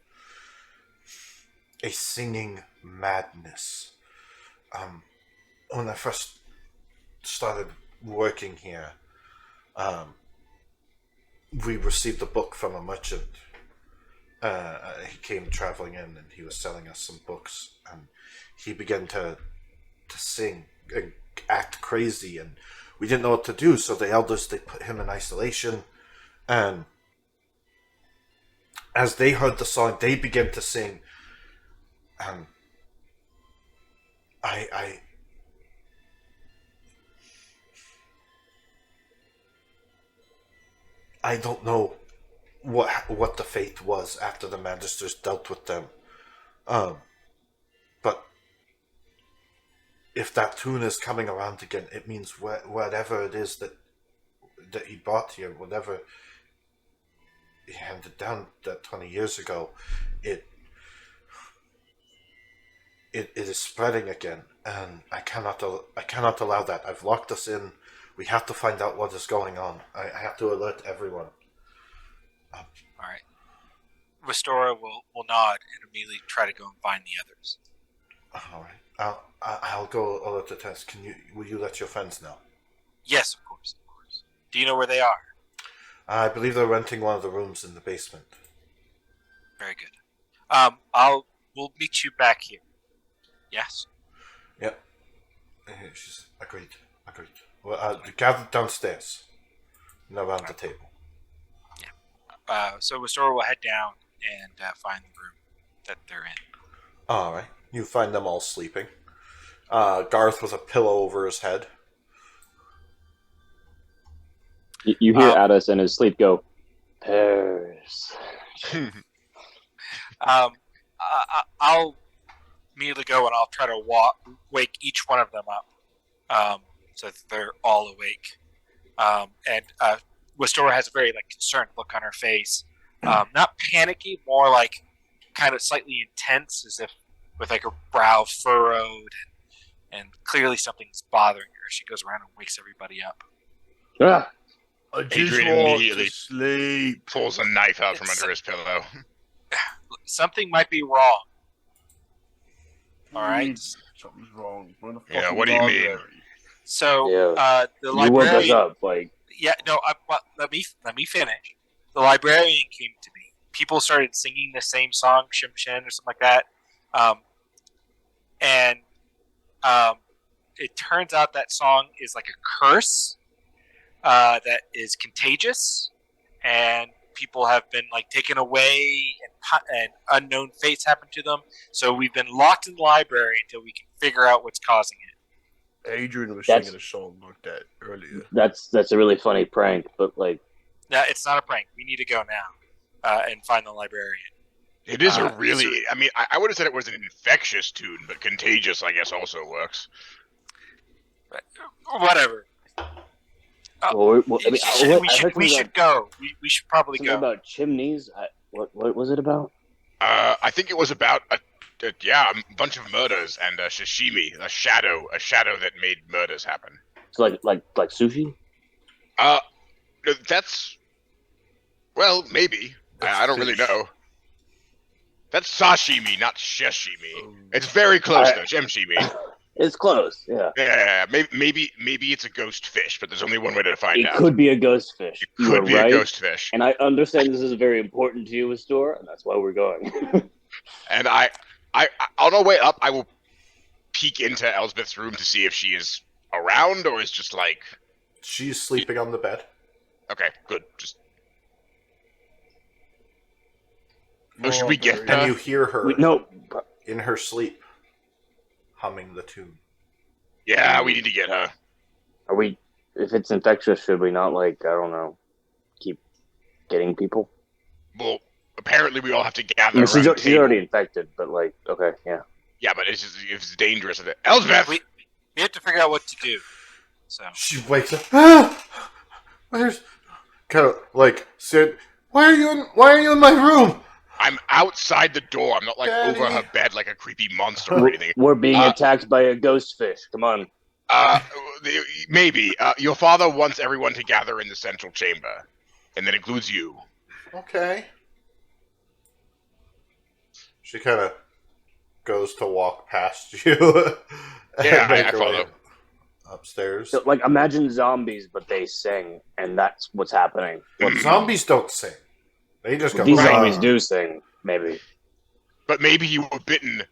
A singing madness. When I first started working here, we received a book from a merchant. He came traveling in and he was selling us some books, and he began to sing and act crazy, and we didn't know what to do, so the elders, they put him in isolation, and as they heard the song, they began to sing, and I don't know what the fate was after the Magisters dealt with them. But if that tune is coming around again, it means whatever it is that he brought here, whatever he handed down that 20 years ago, it is spreading again, and I cannot allow that. I've locked us in. We have to find out what is going on. I have to alert everyone. All right. Restora will nod and immediately try to go and find the others. All right. I'll go alert the test. Will you let your friends know? Yes, of course. Do you know where they are? I believe they're renting one of the rooms in the basement. Very good. We'll meet you back here. Yes. Yep. She's agreed. Well, gather downstairs. and around the table. So Restore will head down and find the room that they're in. All right. You find them all sleeping. Garth with a pillow over his head. You hear Addis in his sleep go, Paris. I'll immediately go and I'll try to wake each one of them up, so that they're all awake. And Westora has a very concerned look on her face, not panicky, more like kind of slightly intense, as if with her brow furrowed, and clearly something's bothering her. She goes around and wakes everybody up. Ah, I just Adrian want immediately to sleep. pulls a knife out from under his pillow. Something might be wrong. All right. Something's wrong. We're in a Yeah, fucking what do you mean? library. So Yeah. the you woke us librarian. up, like, Yeah, no. Let me finish. The librarian came to me. People started singing the same song, Shim Shin or something like that, and it turns out that song is like a curse that is contagious, and people have been taken away, and unknown fates happen to them. So we've been locked in the library until we can figure out what's causing it. Adrian was That's- singing a song like that earlier. that's a really funny prank, but Now, it's not a prank. We need to go now and find the librarian. It is a so- really. I mean, I would have said it was an infectious tune, but contagious, I guess, also works. Whatever. well, I mean, We should go. We should probably something go. about chimneys. What was it about? I think it was about a bunch of murders and sashimi, a shadow that made murders happen. It's like sushi. That's maybe. That's I don't really fish. know. That's sashimi, not shashimi. It's very close though, shemshimi. It's close. Yeah, Yeah, maybe it's a ghost fish, but there's only one way to find it out. could be a ghost fish. It You could are be right. a ghost fish. And I understand this is very important to you, Store, and that's why we're going. And I on our way up, I will peek into Elsbeth's room to see if she is around or is just like. She's sleeping on the bed. Okay, good. Just. Oh, should we get? And you hear her No, in her sleep humming the tune. Yeah, we need to get her. are we? If it's infectious, should we not I don't know, keep getting people? Well, apparently we all have to I gather mean, around the she's table. already infected, but okay, yeah. Yeah, but it's dangerous. Elsbeth! We have to figure out what to do. So She wakes up. Ah! Where's kind of Sid? Why are you in my room? I'm outside the door. I'm not Daddy. over her bed like a creepy monster or anything. We're being attacked by a ghost fish. Come on. Maybe. Your father wants everyone to gather in the central chamber, and that includes you. Okay. She kind of goes to walk past you. Yeah, and make I her follow. way upstairs. So, imagine zombies, but they sing, and that's what's happening. Zombies don't sing. They just go. These "Rah." zombies do sing, maybe. But maybe you were bitten.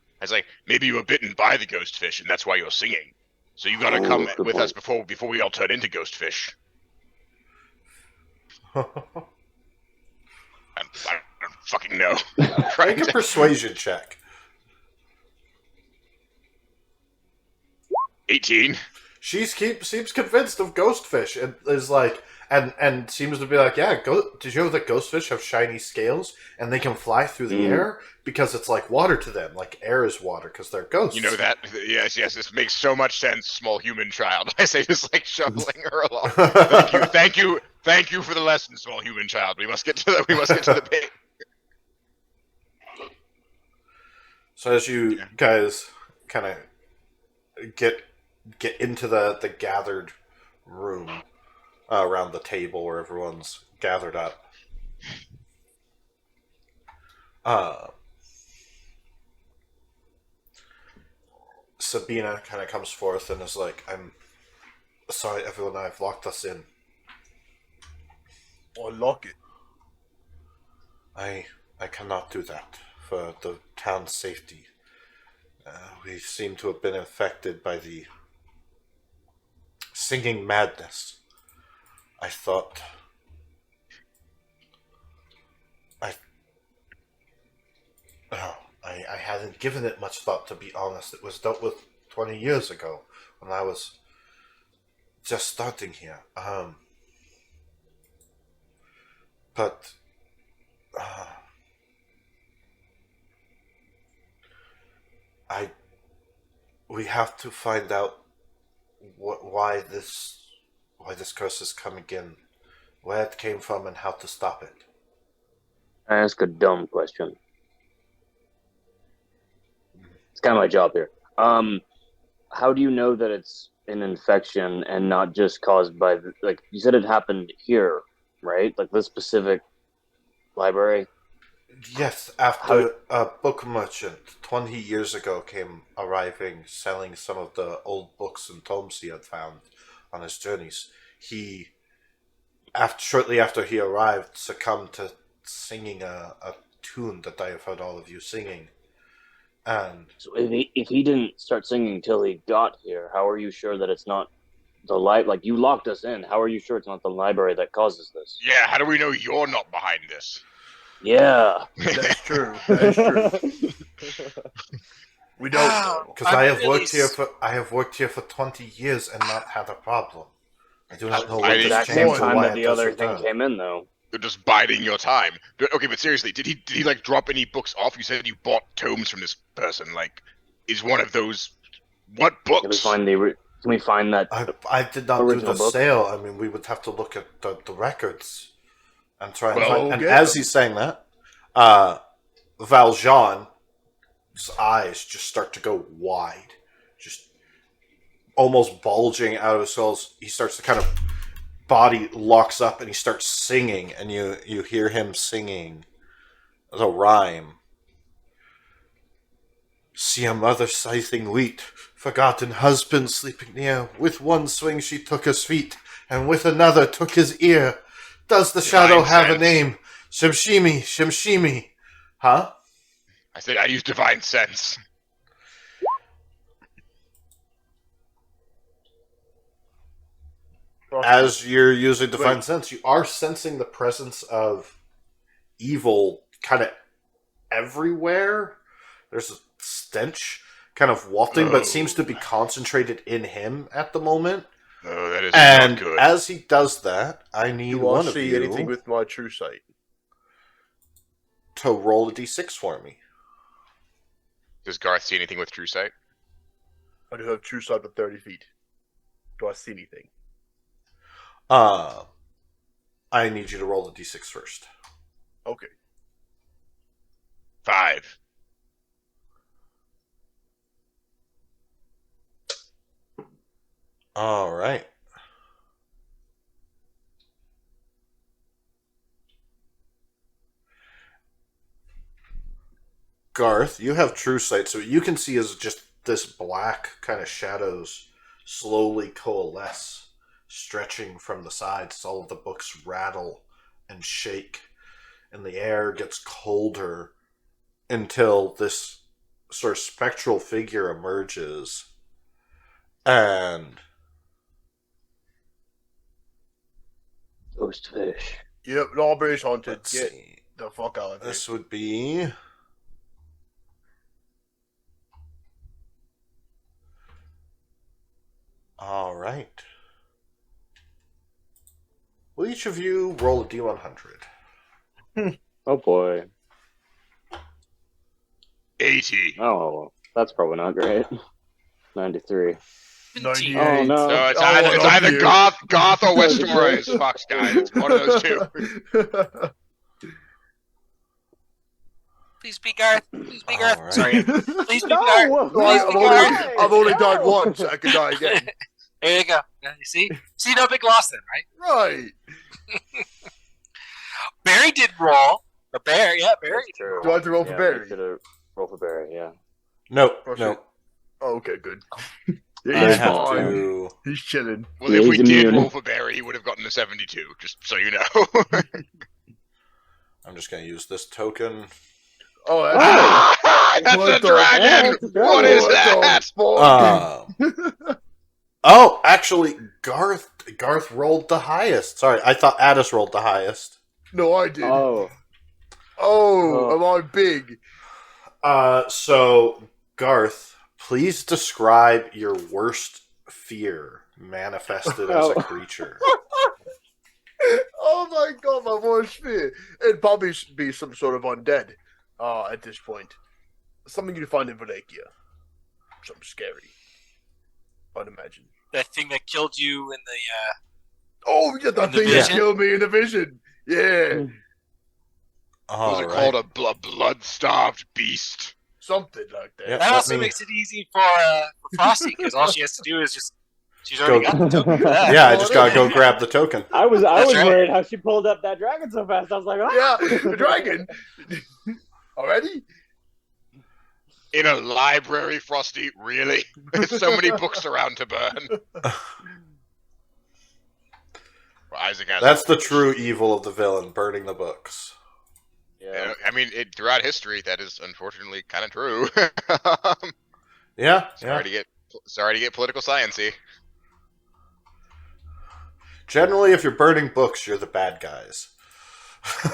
Maybe you were bitten by the ghost fish, and that's why you're singing. So you gotta come good with point. us before we all turn into ghost fish. I don't fucking know. Make a persuasion check. 18. She seems convinced of ghostfish and is and seems to be yeah. Did you know that ghostfish have shiny scales and they can fly through the air because it's like water to them, like air is water because they're ghosts. You know that? Yes. This makes so much sense, small human child. I say just shuffling her along. Thank you for the lesson, small human child. We must get to the pit. So as you guys kind of get into the gathered room around the table where everyone's gathered up, Sabina kind of comes forth and is like, "I'm sorry, everyone. I've locked us in. Or lock it. I cannot do that for the town's safety. We seem to have been infected by the singing madness. I thought I hadn't given it much thought, to be honest. It was dealt with 20 years ago when I was just starting here. But I we have to find out why this curse has come again, where it came from, and how to stop it. I ask a dumb question. It's kind of my job here. How do you know that it's an infection and not just caused by like you said it happened here, right? Like this specific library. Yes, after a book merchant 20 years ago came arriving, selling some of the old books and tomes he had found on his journeys, he, shortly after he arrived, succumbed to singing a tune that I have heard all of you singing. And So if he didn't start singing till he got here, how are you sure that it's not the light? Like you locked us in. How are you sure it's not the library that causes this? Yeah, how do we know you're not behind this? Yeah, That's true. That's true. We don't know. because I have worked here for 20 years and not had a problem. I do not know what this exact changed same or time why that it the does other thing return. came in, though. You're just biding your time. Okay, but seriously, did he like drop any books off? You said you bought tomes from this person. Like, is one of those what books? Can we find that? I did not do Original the book? sale. I mean, we would have to look at the records and try and Well, find. And get as them. he's saying that, Valjean's eyes just start to go wide, just almost bulging out of his skull. He starts to kind of body locks up, and he starts singing, and you hear him singing the rhyme. See a mother scything wheat, forgotten husband sleeping near. With one swing she took his feet, and with another took his ear. Does the shadow Divine have a sense. name? Shimshimi, Shimshimi. Huh? I said I use divine sense. As you're using divine sense, you are sensing the presence of evil kind of everywhere. There's a stench kind of wafting, but seems to be concentrated in him at the moment. Oh, that is And not good. as he does that, I need Do I one of see anything you with my true sight? to roll a d6 for me. Does Garth see anything with true sight? I do have true sight of 30 feet. Do I see anything? I need you to roll the d6 first. Okay. 5. All right. Garth, you have true sight, so you can see as just this black kind of shadows slowly coalesce, stretching from the sides. All of the books rattle and shake, and the air gets colder until this sort of spectral figure emerges. And Ghost fish. Yep, library's haunted. let's Get see. the fuck out of here. This would be all right. Will each of you roll a d100? Oh boy. 80. Oh, that's probably not great. 93. 98. Oh no. No, it's Oh, either, I love you. Goth or Westora is Fox guys. It's one of those two. Please be Garth. Please be All Garth. right. Sorry. Please be No! Garth. Please I've be only, Garth. I've only died once. I can die again. There you go. Yeah, you see? See, no big loss then, right? Right. Barry did roll. A bear, yeah, Barry. That's true. Do I have to roll for Yeah, Barry? we should roll for Barry, yeah. No, Oh, no. shit. Oh, okay, good. I He's have fine. to. He's chilling. Well, Yeah, if we he's did immune. roll for Barry, he would have gotten a 72, just so you know. I'm just going to use this token. Oh, That's What a the- dragon! That's a dragon. What is What the that? fuck? Oh, actually, Garth rolled the highest. Sorry, I thought Addis rolled the highest. No, I did. Oh. Oh, am I big? So Garth, please describe your worst fear manifested as a creature. Oh my god, my worst fear. It'd probably be some sort of undead. At this point, something you'd find in Valekia. Something scary. I'd imagine. That thing that killed you in the Oh yeah, that In the thing that vision? killed me in the vision. Yeah, Was it All called right. a blood-starved beast? something like that. Yeah. That Let also me- makes it easy for Frosty because all she has to do is just she's already got the token for that. Yeah, I just gotta go grab the token. I was That's right. worried how she pulled up that dragon so fast. I was like, ah! Yeah, the dragon. Already? In a library, Frosty? Really? There's so many books around to burn. Well, Isaac has That's the true evil of the villain, burning the books. Yeah. I mean, throughout history, that is unfortunately kind of true. Yeah, sorry to get political sciencey. Generally, if you're burning books, you're the bad guys.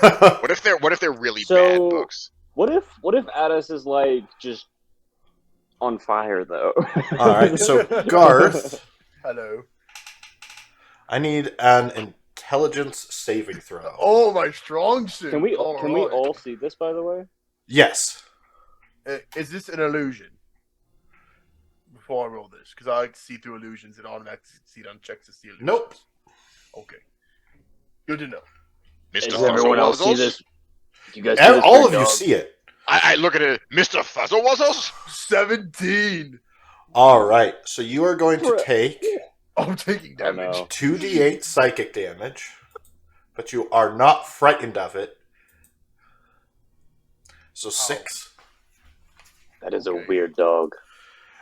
What if they're really bad So- books? What if Addis is like just on fire though? All right, so Garth, Hello. I need an intelligence saving throw. Oh, my strong suit. Can we Alright. all see this, by the way? Yes. Is this an illusion? Before I roll this, because I see through illusions and automatically see it on checks to see illusions. Nope. Okay. Good to know. Mr. Does everyone else see Fuzzlewazzles? this? Do you guys see this All big of you dog? see it. I look at it, Mr. Fuzzlewazzles? 17. All right, so you are going to Bruh. take I'm taking Oh, damage. no. 2d8 psychic damage, but you are not frightened of it. So 6. That is a Okay. weird dog.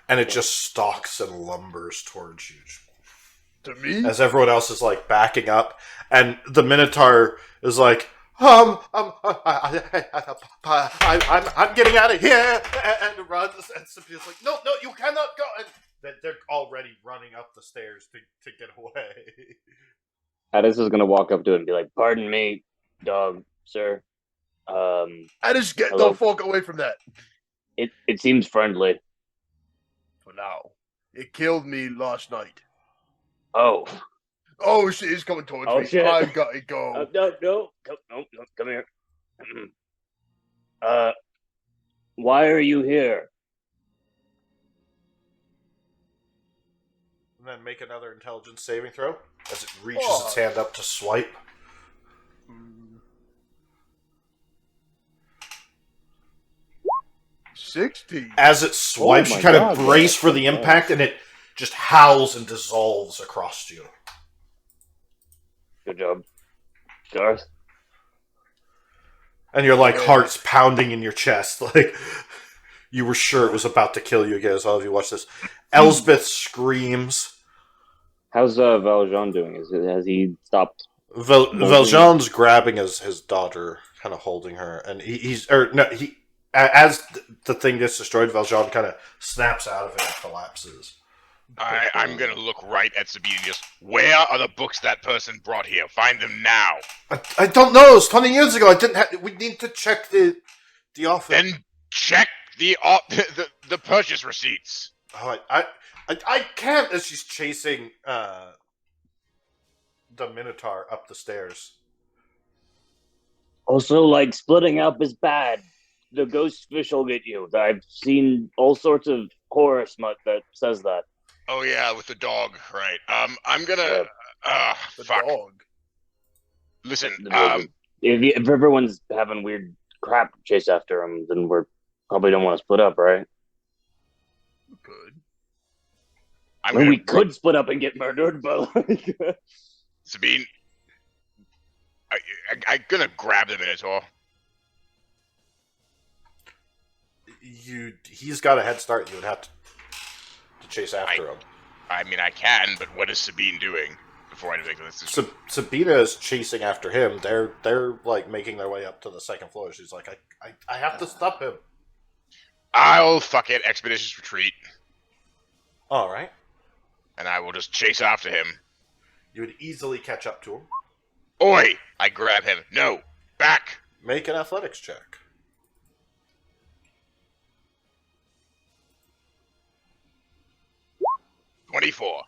And it just stalks and lumbers towards you. To me? As everyone else is like backing up, and the Minotaur is like, I'm getting out of here, and runs, and Sophia's like, no, you cannot go, and they're already running up the stairs to get away. Addis is gonna walk up to it and be like, "Pardon me, dog, sir. I just get Hello. the fuck away from that. It seems friendly. For now. It killed me last night. Oh, Oh shit, it's coming towards Oh, me. shit. I've got to go. no, come here. Why are you here? And then make another intelligence saving throw as it reaches its hand up to swipe. 16. As it swipes, Oh my you kind of God, brace yeah, for the that's impact, and it just howls and dissolves across you. Good job, Garth. And your like Yeah. heart's pounding in your chest, like you were sure it was about to kill you again. As all of you watch this, Elsbeth screams. How's Valjean doing? Has he stopped? Valjean's grabbing his daughter, kind of holding her, and as the thing gets destroyed, Valjean kind of snaps out of it and collapses. I'm gonna look right at Sabine and just, where are the books that person brought here? Find them now. I don't know. It was 20 years ago. I didn't. We need to check the office. Then check the purchase receipts. Oh, I can't. As she's chasing the Minotaur up the stairs. Also, like splitting up is bad. The ghost fish will get you. I've seen all sorts of horror smut that says that. Oh yeah, with the dog, right? I'm gonna. The Fuck. dog. Listen. If everyone's having weird crap chase after him, then we're probably don't want to split up, right? Good. I'm I mean, gonna. we could split up and get murdered, but like, Sabine. I'm gonna grab the Minotaur. He's got a head start. You would have to chase after him. I mean, I can, but what is Sabine doing before I make this decision? Sabina is chasing after him. They're like making their way up to the second floor. She's like, I have to stop him. I'll fuck it, expeditious retreat, All right. and I will just chase after him. You would easily catch up to him. Oi! I grab him. No, back. Make an athletics check. 24.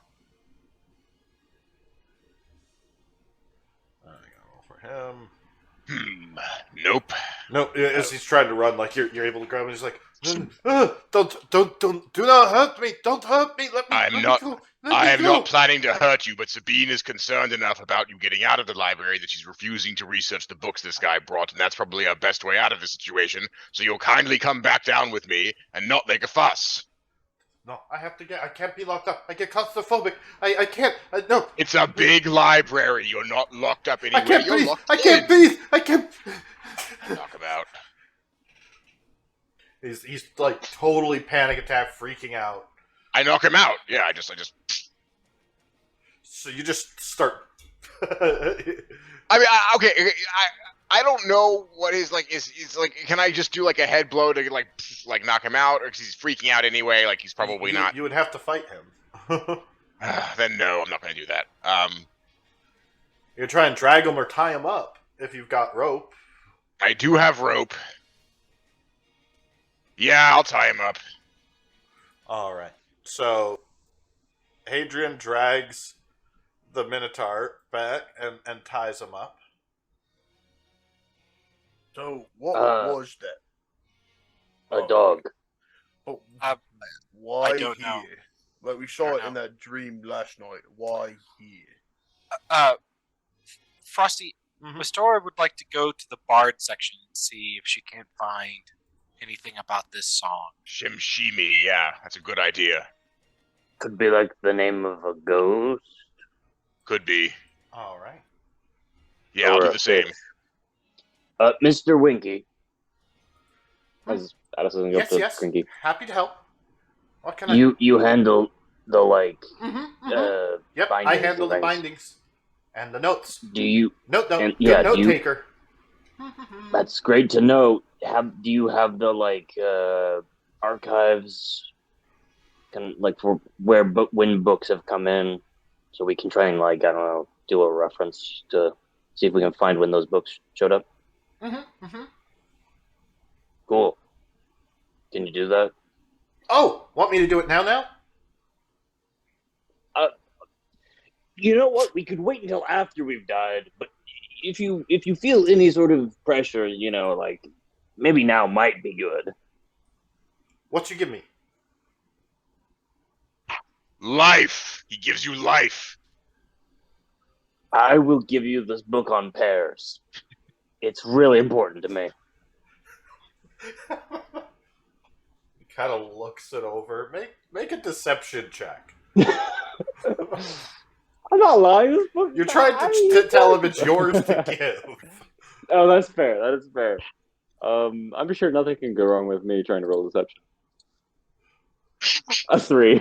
I gotta roll for him. Nope. No, as he's trying to run, like you're able to grab him. He's like, don't, do not hurt me! Don't hurt me! Let me go! I am not planning to hurt you, but Sabine is concerned enough about you getting out of the library that she's refusing to research the books this guy brought, and that's probably our best way out of the situation. So you'll kindly come back down with me and not make a fuss. No, I can't be locked up. I get claustrophobic. I can't. No. It's a big library. You're not locked up anywhere. I can't You're breathe. locked I in. can't breathe. I can't. Knock him out. He's like totally panic attack, freaking out. I knock him out. Yeah, I just. So you just start. I mean, okay. I don't know what his like is like. Can I just do like a head blow to like knock him out, or because he's freaking out anyway? Like he's probably not. You would have to fight him. Then no, I'm not going to do that. You try and drag him or tie him up if you've got rope. I do have rope. Yeah, I'll tie him up. All right. So Hadrian drags the Minotaur back and ties him up. So what was that? A dog. But why I don't here? know. Like we saw I it don't in know. that dream last night. Why here? Frosty, Mhm. Mistora would like to go to the Bard section and see if she can find anything about this song. Shimshimi, yeah, that's a good idea. Could be like the name of a ghost. Could be. All right. Yeah, I'll or do a the same. fish. Mr. Winky. As Alice doesn't go Yes, to yes. Crinky. Happy to help. What can You handle the like Yep, I bindings handle and the things. bindings and the notes. Do you Note, And- good yeah, note do you- taker. That's great to know. Do you have the like archives for where when books have come in, so we can try and like I don't know, do a reference to see if we can find when those books showed up. Cool. Can you do that? Oh, want me to do it now? You know what? We could wait until after we've died, but if you feel any sort of pressure, like maybe now might be good. What you give me? Life! He gives you life! I will give you this book on pears. It's really important to me. He kind of looks it over. Make a deception check. I'm not lying. This book. You're trying to tell him it's yours to give. Oh, that's fair. That is fair. I'm sure nothing can go wrong with me trying to roll deception. A 3.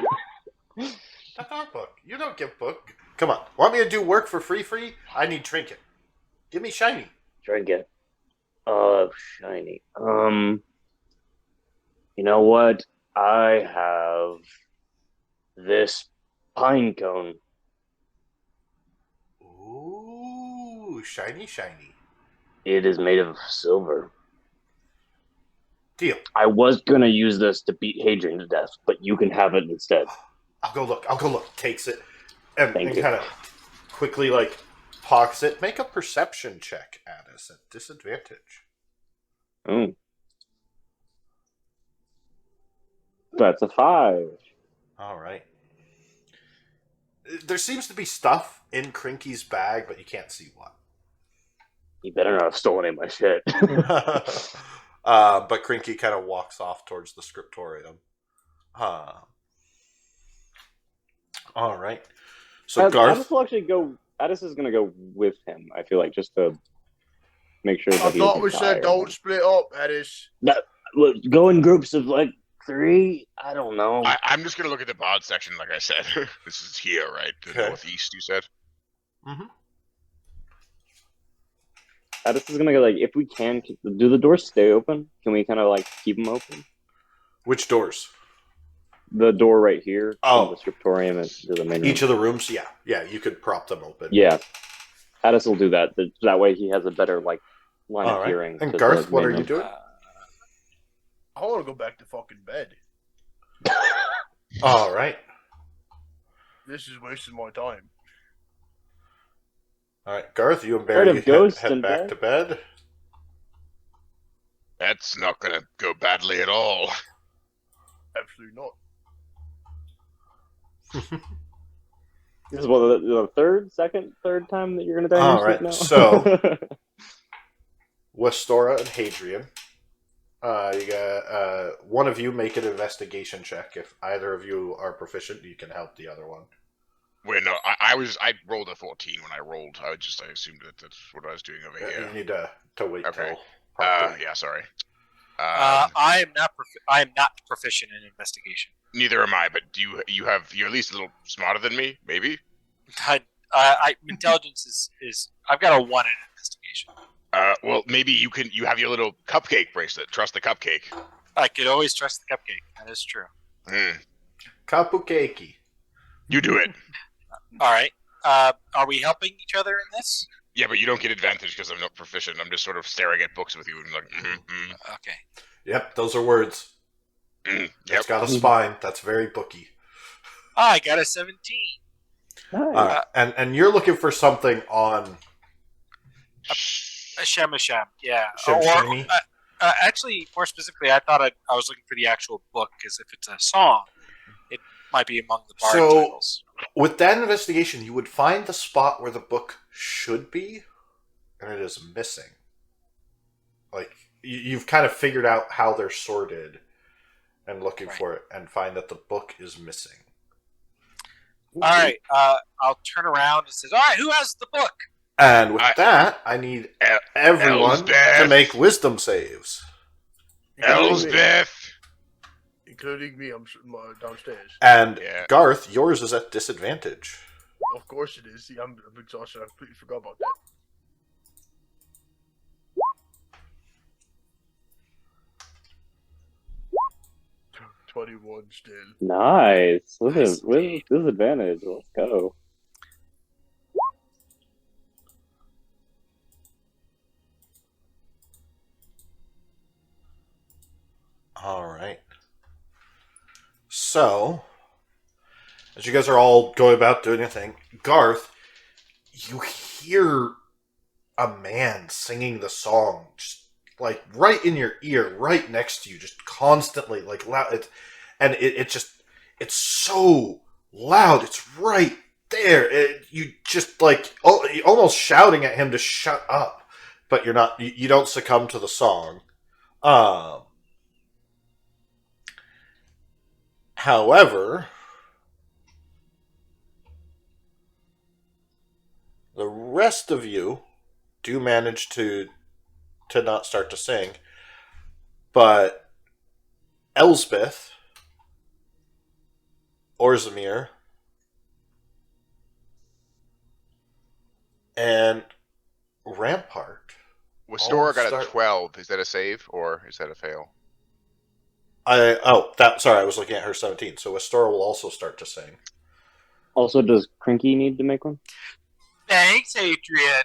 That's our book. You don't give book. Come on. Want me to do work for free? I need trinket. Give me shiny. Trinket. Oh, shiny. You know what? I have this pine cone. Ooh, shiny. It is made of silver. Deal. I was gonna use this to beat Hadrian to death, but you can have it instead. I'll go look. Takes it and Thank you. kind of quickly pockets it. Make a perception check, Addis, at disadvantage. Mm. That's a 5. All right. There seems to be stuff in Crinky's bag, but you can't see what. You better not have stolen any of my shit. But Crinky kind of walks off towards the scriptorium. All right. So Garth. Addis will actually go. Addis is gonna go with him. I feel like just to make sure. I That he thought doesn't we die said or don't anything. split up, Addis. Look, go in groups of like 3. I don't know. I'm just gonna look at the bod section, like I said. This is here, right? The Okay. northeast, you said? Addis is gonna go like, if we can, do the doors stay open? Can we kind of like keep them open? Which doors? The door right here. Oh. From the scriptorium and to the main room. Each of the rooms? Yeah, you could prop them open. Yeah. Addis will do that. That way he has a better like line All of right. hearing. And to Garth, the what are main you doing? I want to go back to fucking bed. All right. This is wasting my time. All right, Garth, you and Heard Barry of ghosts head in back bed? to bed. That's not gonna go badly at all. Absolutely not. This is what the third time that you're gonna die in All your sleep right, now. so- Westora and Hadrian. You got one of you make an investigation check. If either of you are proficient, you can help the other one. Wait, no, I rolled a 14 when I rolled. I assumed that's what I was doing over You here. need to wait Okay. till part 3. Yeah, sorry. I am not proficient in investigation. Neither am I, but you're at least a little smarter than me, maybe? Intelligence is I've got a 1 in investigation. Well, maybe you have your little cupcake bracelet. Trust the cupcake. I could always trust the cupcake. That is true. Kapukeki. You do it. All right. Are we helping each other in this? Yeah, but you don't get advantage because I'm not proficient. I'm just sort of staring at books with you and like, Okay. Yep, those are words. Yep. It's got a spine. That's very booky. I got a 17. Nice. And you're looking for something on A Shemasham, yeah. Shemshami? Actually, more specifically, I thought I was looking for the actual book, because if it's a song, it might be among the bard So- titles. With that investigation, you would find the spot where the book should be, and it is missing. Like, you've kind of figured out how they're sorted and looking Right. for it, and find that the book is missing. All right, I'll turn around and says, "All right, who has the book?" And with that, I need everyone Elsbeth. to make wisdom saves. Elsbeth. Including me, I'm downstairs. And Yeah. Garth, yours is at disadvantage. Of course it is. See, I'm exhausted. I completely forgot about that. $21 still. Nice. Nice With indeed. disadvantage. Let's go. All right. So, as you guys are all going about doing your thing, Garth, you hear a man singing the song, just like right in your ear, right next to you, just constantly, like loud. It's so loud. It's right there. You just like almost shouting at him to shut up, but you're not. You don't succumb to the song. However, the rest of you do manage to not start to sing, but Elsbeth, Orzamir, and Rampart. Westora got start- a 12. Is that a save or is that a fail? I was looking at her 17. So Astora will also start to sing. Also, does Crinky need to make one? Thanks, Adrian.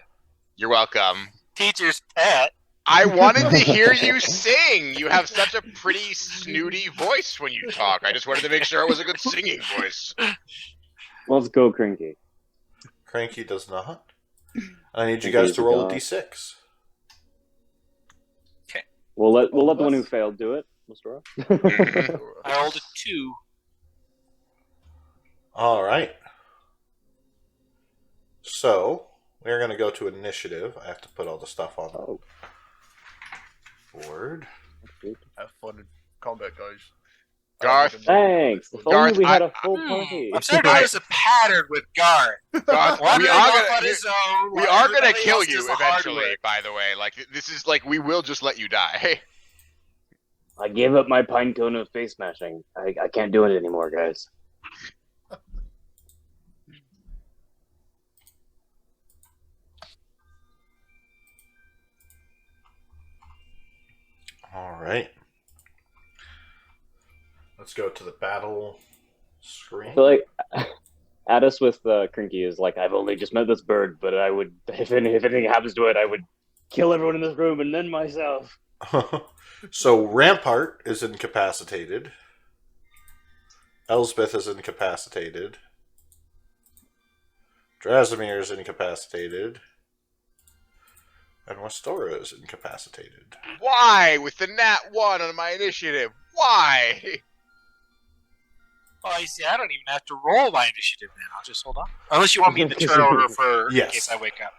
You're welcome. Teacher's pet. I wanted to hear you sing. You have such a pretty snooty voice when you talk. I just wanted to make sure it was a good singing voice. Let's go, Crinky. Cranky does not. I need you guys to roll a d6. We'll let the one who failed do it, Mr. I rolled a 2. All right. So we're going to go to initiative. I have to put all the stuff on Oh. the board. Have fun in combat, guys. Garth. Thanks. If Garth, only we had I- a full party. I'm starting to notice a pattern with Garth. God, we Wandering are off on gonna his own, we while are gonna everybody kill else you does the hard eventually. work. By the way, like this is like we will just let you die. I gave up my pine cone of face smashing. I can't do it anymore, guys. All right. Let's go to the battle screen. I feel like Addis with Crinky is like, I've only just met this bird, but I would, if anything happens to it, I would kill everyone in this room and then myself. So Rampart is incapacitated. Elsbeth is incapacitated. Drasimir is incapacitated. And Westora is incapacitated. Why? With the nat 1 on my initiative. Why? Well, you see, I don't even have to roll my initiative then. I'll just hold on. Unless you want me in the turn order for Yes. in case I wake up.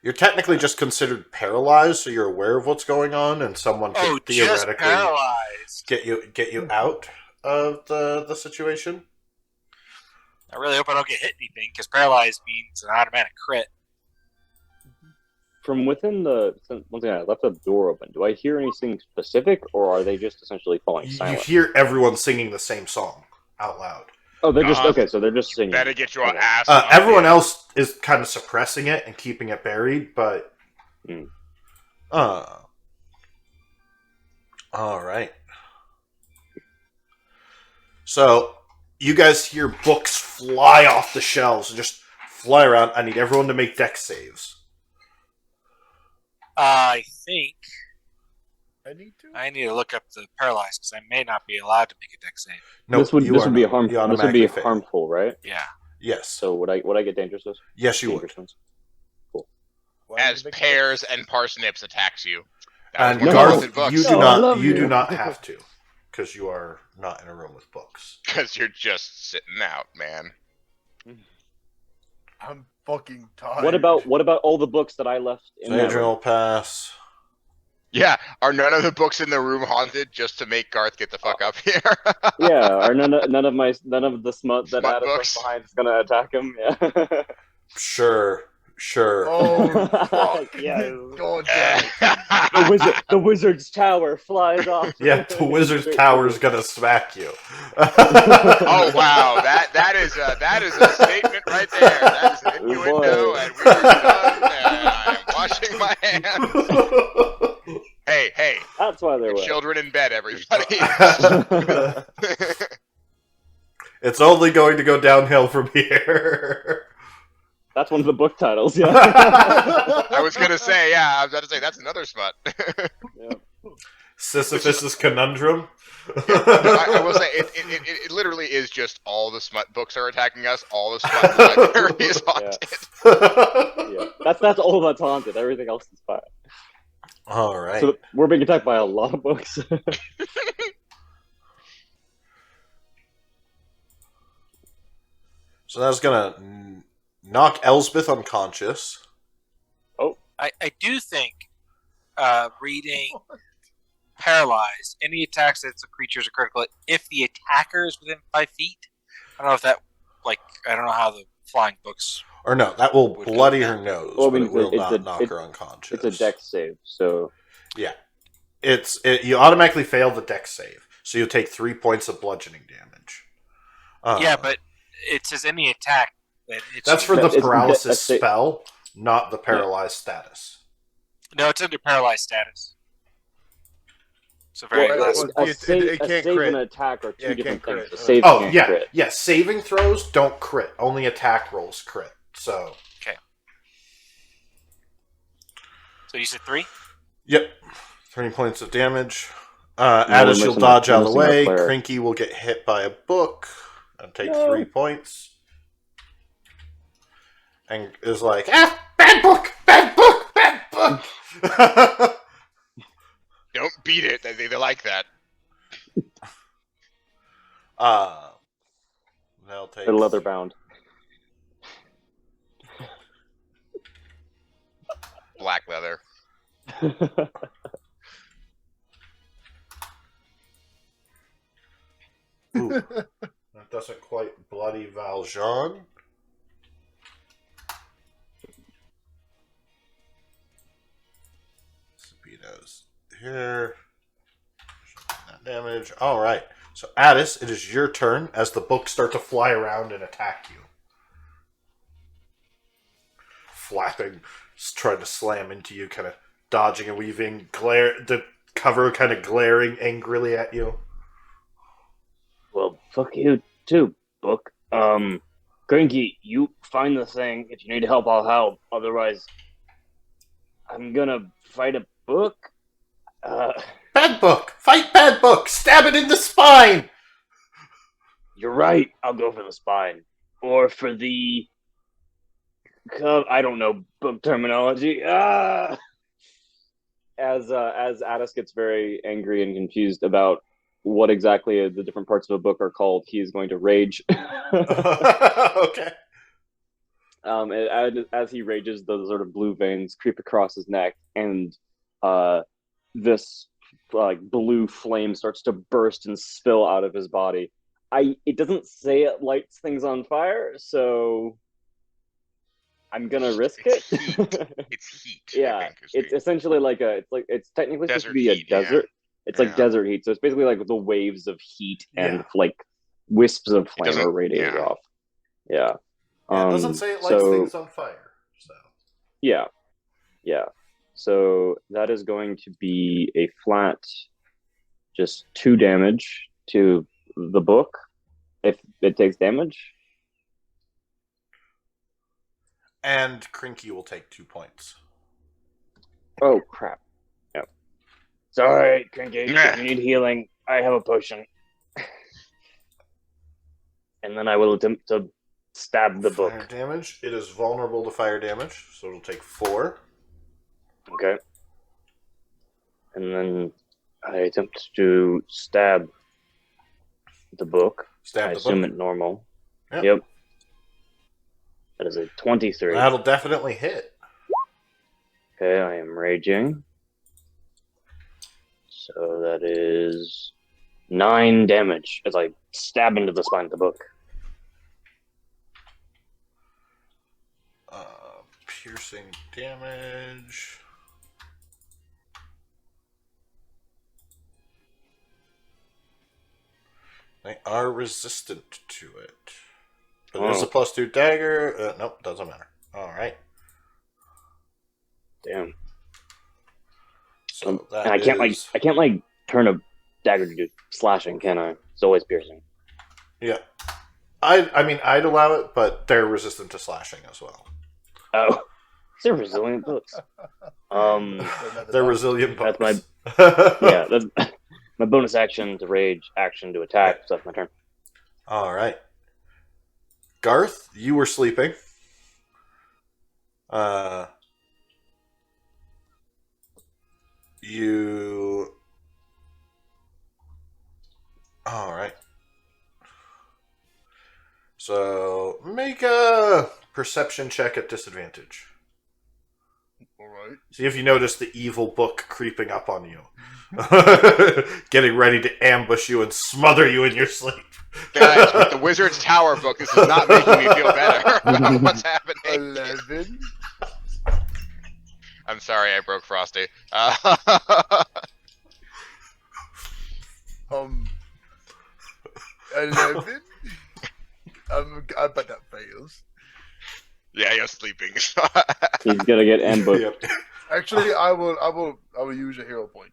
You're technically just considered paralyzed, so you're aware of what's going on, and someone could Just theoretically paralyzed. get you out of the situation. I really hope I don't get hit anything, because paralyzed means an automatic crit. From within one thing, I left the door open. Do I hear anything specific, or are they just essentially falling You silent? hear everyone singing the same song out loud. Oh, they're just okay. So they're just singing. Better get your Okay. ass up Everyone here. else is kind of suppressing it and keeping it buried, but all right. So you guys hear books fly off the shelves and just fly around. I need everyone to make dex saves. I think I need to. I need to look up the paralyzed, because I may not be allowed to make a dex save. No, this would you be are not. You harmful. This would automatically be fail. harmful, right? Yeah. Yes. So would I get dangerous ones? Yes, you would. Dangerous ones. Why As did they- pears and parsnips attacks you. That was And one of No. the Garth, haunted books. you do No, I not. love You do you. not have to, because you are not in a room with books. Because you're just sitting out, man. I'm fucking tired. What about all the books that I left in that Adrian room? will pass. Yeah, are none of the books in the room haunted just to make Garth get the fuck up here? Yeah, are none of the smut that Smut Adam books. left behind is gonna attack him? Yeah. Sure. Oh fuck! Yeah. God damn it. The wizard's tower flies off. Yeah, the wizard's tower is gonna smack you. Oh wow, that is a statement right there. That is an innuendo, Boy. and we are done. And I am washing my hands. Hey, That's why they're wet. children in bed, everybody. It's only going to go downhill from here. That's one of the book titles, yeah. I was gonna say, yeah, I was about to say that's another smut. Sisyphus's conundrum. I will say it literally is just all the smut books are attacking us. All the smut library is haunted. Yeah. That's all that's haunted. Everything else is fine. All right. So we're being attacked by a lot of books. So that's gonna knock Elsbeth unconscious. I do think reading paralyzed, any attacks against a creature is a critical hit if the attacker is within 5 feet. I don't know if that, I don't know how the flying books. Or no, that will Would bloody do her that. nose, Well, I but mean, it will it's not a- knock it- her unconscious. It's a dex save, so You automatically fail the dex save, so you'll take 3 points of bludgeoning damage. Yeah, but it says any attack. That it's that's for the It's- paralysis it's- spell, not the paralyzed status. No, it's under paralyzed status. So very Well, last. well, a it save can't and crit. an attack are two Yeah, it different can't things. crit. A save Oh can't yeah, crit. yeah. Saving throws don't crit. Only attack rolls crit. So So you said 3? yep, 3 points of damage. we're Addis, you'll missing dodge our- out of the we're missing way. our player. Crinky will get hit by a book and take No. 3 points. And is like, bad book, bad book, bad book. Don't beat it. They like that. They'll take They're leather bound. Black leather. Ooh, that doesn't quite bloody Valjean. Speedos here. That damage. All right. So, Addis, it is your turn as the books start to fly around and attack you. Flapping, trying to slam into you, kind of dodging and weaving, the cover kind of glaring angrily at you. Well, fuck you too, book. Cranky, you find the thing. If you need help, I'll help. Otherwise, I'm gonna fight a book. Bad book! Fight bad book! Stab it in the spine! You're right. I'll go for the spine. Or for the... I don't know book terminology. As Addis gets very angry and confused about what exactly the different parts of a book are called, he is going to rage. Okay. As he rages, the sort of blue veins creep across his neck, and this like blue flame starts to burst and spill out of his body. It doesn't say it lights things on fire, so I'm gonna risk It's it. heat. It's heat. I Yeah, think, is it's the- essentially it's technically supposed to Desert be a heat, yeah. desert. It's like Yeah. desert heat, so it's basically like the waves of heat and Yeah. like wisps of It flame doesn't- are radiated yeah. off. Yeah. Yeah, it doesn't say it lights so things on fire. So yeah, yeah. So that is going to be a flat, just 2 damage to the book if it takes damage. and Crinky will take 2 points. Oh crap! Yep. Sorry, Cranky. Nah. If you need healing, I have a potion. And then I will attempt to stab the Fire book. damage. It is vulnerable to fire damage, so it'll take 4. Okay. And then I attempt to stab the book. Stab I the assume book. it normal. Yep. Yep. That is a 23. That'll definitely hit. Okay, I am raging. So that is 9 damage as I stab into the spine of the book. Piercing damage. They are resistant to it. But it is a +2 dagger. Nope, doesn't matter. Alright. Damn. So that And I can't like turn a dagger to do slashing, can I? It's always piercing. Yeah. I mean, I'd allow it, but they're resistant to slashing as well. Oh. They're resilient books. They're resilient That's books. Yeah, that's my bonus action to rage, action to attack, so that's my turn. Alright. Garth, you were sleeping. You... Alright. So, make a perception check at disadvantage. Alright. See if you notice the evil book creeping up on you. Getting ready to ambush you and smother you in your sleep. Guys, with the Wizard's Tower book, this is not making me feel better about what's happening. 11. I'm sorry, I broke Frosty. 11. I bet that fails. Yeah, you're sleeping. He's gonna get ambushed. Yep. Actually, I will use a hero point.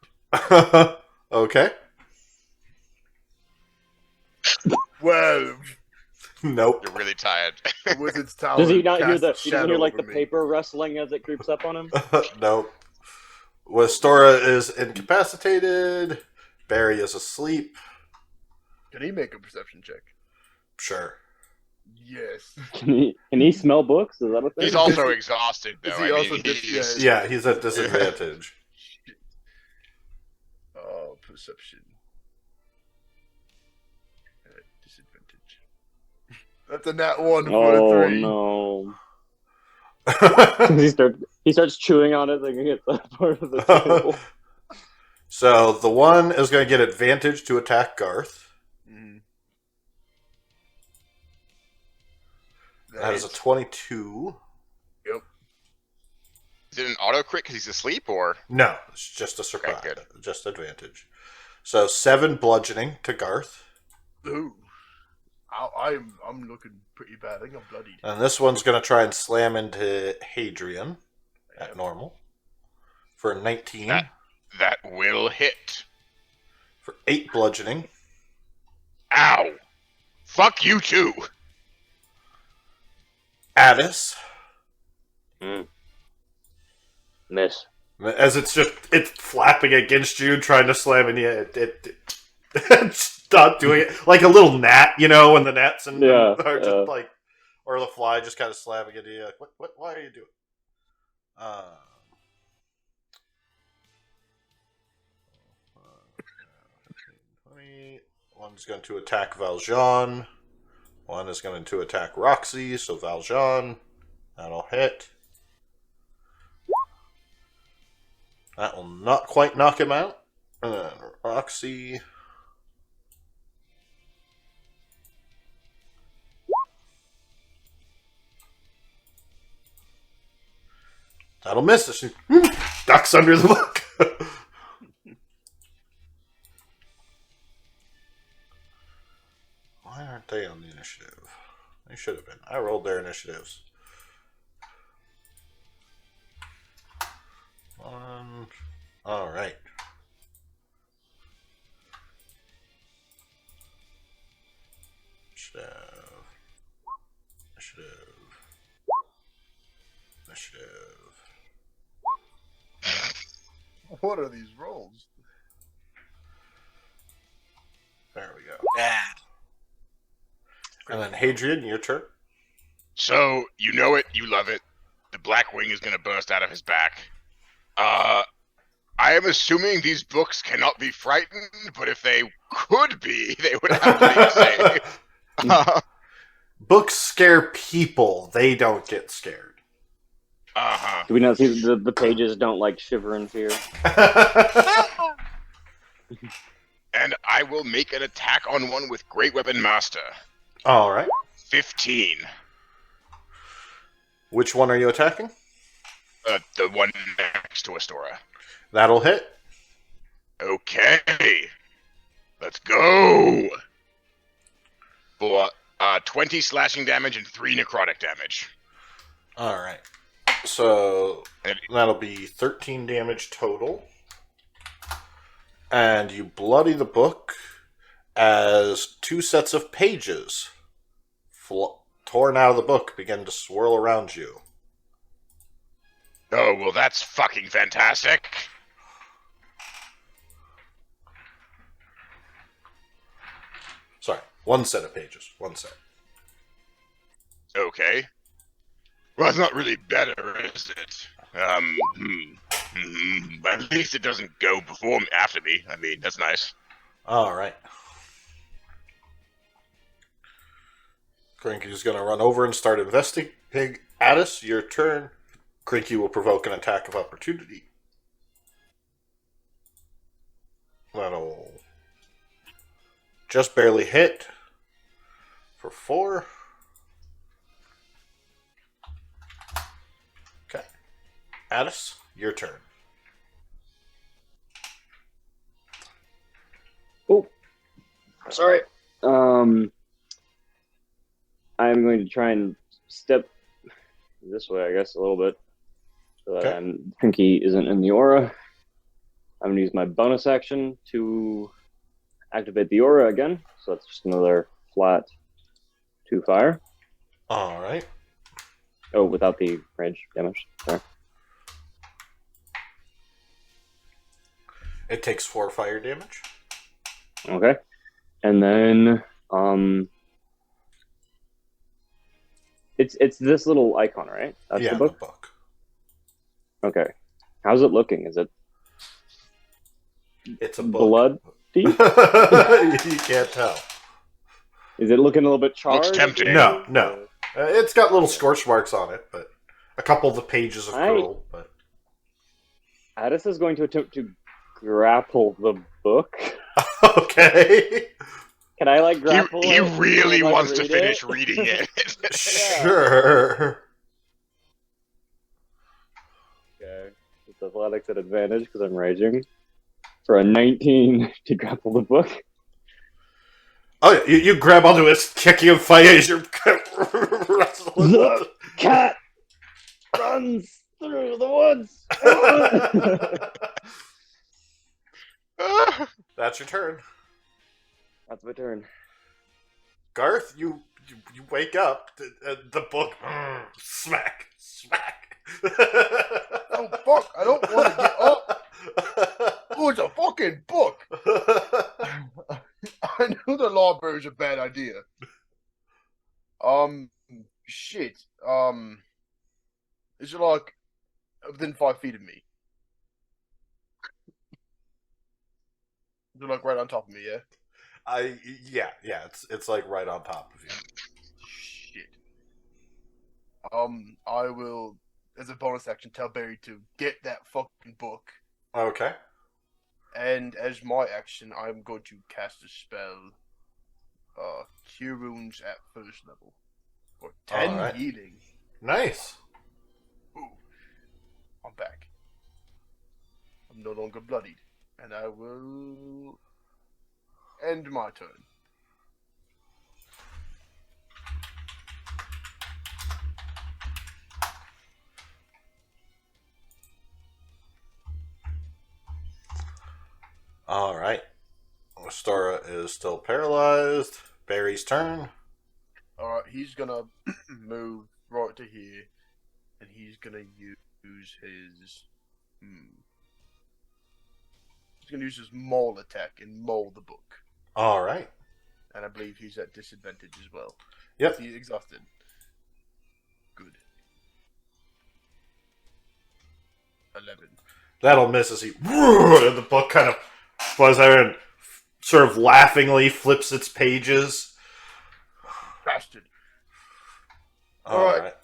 Okay. 12. Nope. You're really tired. The Wizard's Tower. Does he not hear casts he doesn't shadow hear like over the me. paper rustling as it creeps up on him? Nope. Westora is incapacitated. Barry is asleep. Can he make a perception check? Sure. Yes. Can he smell books? Is that a thing? He's also exhausted, though. Is he I also mean, dis- he's... Yeah, he's at disadvantage. Oh, perception. Disadvantage. That's a nat 1 for Oh a 3. no. he starts chewing on it thinking it's a part of the table. So the one is going to get advantage to attack Garth. Mhm. That is a 22. Is it an auto crit because he's asleep, or? No, it's just a surprise. Okay, good. Just advantage. So 7 bludgeoning to Garth. Ooh. I'm looking pretty bad. I think I'm bloodied. And this one's going to try and slam into Hadrian at normal for 19. That will hit. For 8 bludgeoning. Ow! Fuck you too! Addis, Miss. as it's flapping against you, trying to slam in you. It's not doing it like a little gnat, when the gnats and are just like, or the fly just kind of slamming into you. Like, what? Why are you doing? 20. One's going to attack Valjean. One is going to attack Roxy, so Valjean. That'll hit. That will not quite knock him out. And then Roxy. That'll miss. She ducks under the book. Why aren't they on the initiative? They should have been. I rolled their initiatives. One. All right. Initiative. What are these rolls? There we go. Bad. And then Hadrian, your turn. So, you know it, you love it. The black wing is going to burst out of his back. I am assuming these books cannot be frightened, but if they could be, they would have to be safe. Books scare people. They don't get scared. Uh-huh. Do we not see the pages don't like shiver in fear? And I will make an attack on one with Great Weapon Master. All right. 15. Which one are you attacking? The one next to Astora. That'll hit. Okay. Let's go. For 20 slashing damage and 3 necrotic damage. All right. So that'll be 13 damage total. And you bloody the book as 2 sets of pages torn out of the book begin to swirl around you. Oh, well, that's fucking fantastic. Sorry, 1 set of pages. 1 set. Okay. Well, it's not really better, is it? But at least it doesn't go before me, after me. I mean, that's nice. All right. Crinky's going to run over and start investigating. Addis, your turn. Crinky will provoke an attack of opportunity. That'll just barely hit for 4. Okay. Addis, your turn. Oh, sorry. I'm going to try and step this way, I guess, a little bit, so that Okay. Pinky isn't in the aura. I'm going to use my bonus action to activate the aura again. So that's just another flat 2 fire. All right. Oh, without the range damage. Sorry. It takes 4 fire damage. Okay. And then it's this little icon, right? That's yeah, the book? the book. Okay. How's it looking? Is it It's a book. blood? You can't tell. Is it looking a little bit charred? Looks tempting. No. It's got little scorch marks on it, but a couple of the pages have curled. But Addis is going to attempt to grapple the book. okay. Can I grapple? He it? really Can I, wants to read finish it? reading it. Sure. Okay. It's athletics at advantage because I'm raging. For a 19 to grapple the book. Oh, yeah, you grab onto it, kicking and fighting as you're wrestling. The cat runs through the woods. That's your turn. That's my turn. Garth, you you wake up, the book, smack. Oh, fuck, I don't want to get up. Oh, it's a fucking book. I knew the library was a bad idea. Shit. Is it like within 5 feet of me? Is it like right on top of me, yeah? Yeah, it's like right on top of you. Shit. I will, as a bonus action, tell Barry to get that fucking book. Okay. And as my action, I'm going to cast a spell. Cure wounds at first level. For 10 Alright. healing. Nice. Ooh. I'm back. I'm no longer bloodied. And I will end my turn. Alright. Stora is still paralyzed. Barry's turn. Alright, he's gonna move right to here. And he's gonna use his... He's gonna use his maul attack and maul the book. Alright. And I believe he's at disadvantage as well. Yep. He's exhausted. Good. 11. That'll miss as he... And the book kind of flies out and sort of laughingly flips its pages. Bastard. Alright.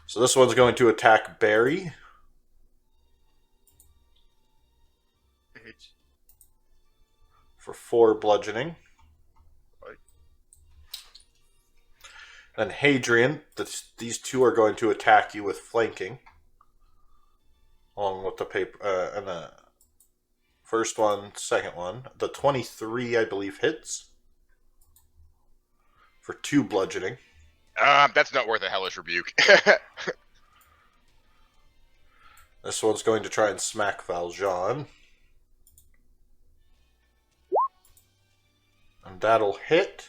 So this one's going to attack Barry. Hits. For 4 bludgeoning. Right. And Hadrian, these two are going to attack you with flanking. Along with the paper, and the first one, second one. The 23, I believe, hits. For 2 bludgeoning. That's not worth a hellish rebuke. This one's going to try and smack Valjean. And that'll hit.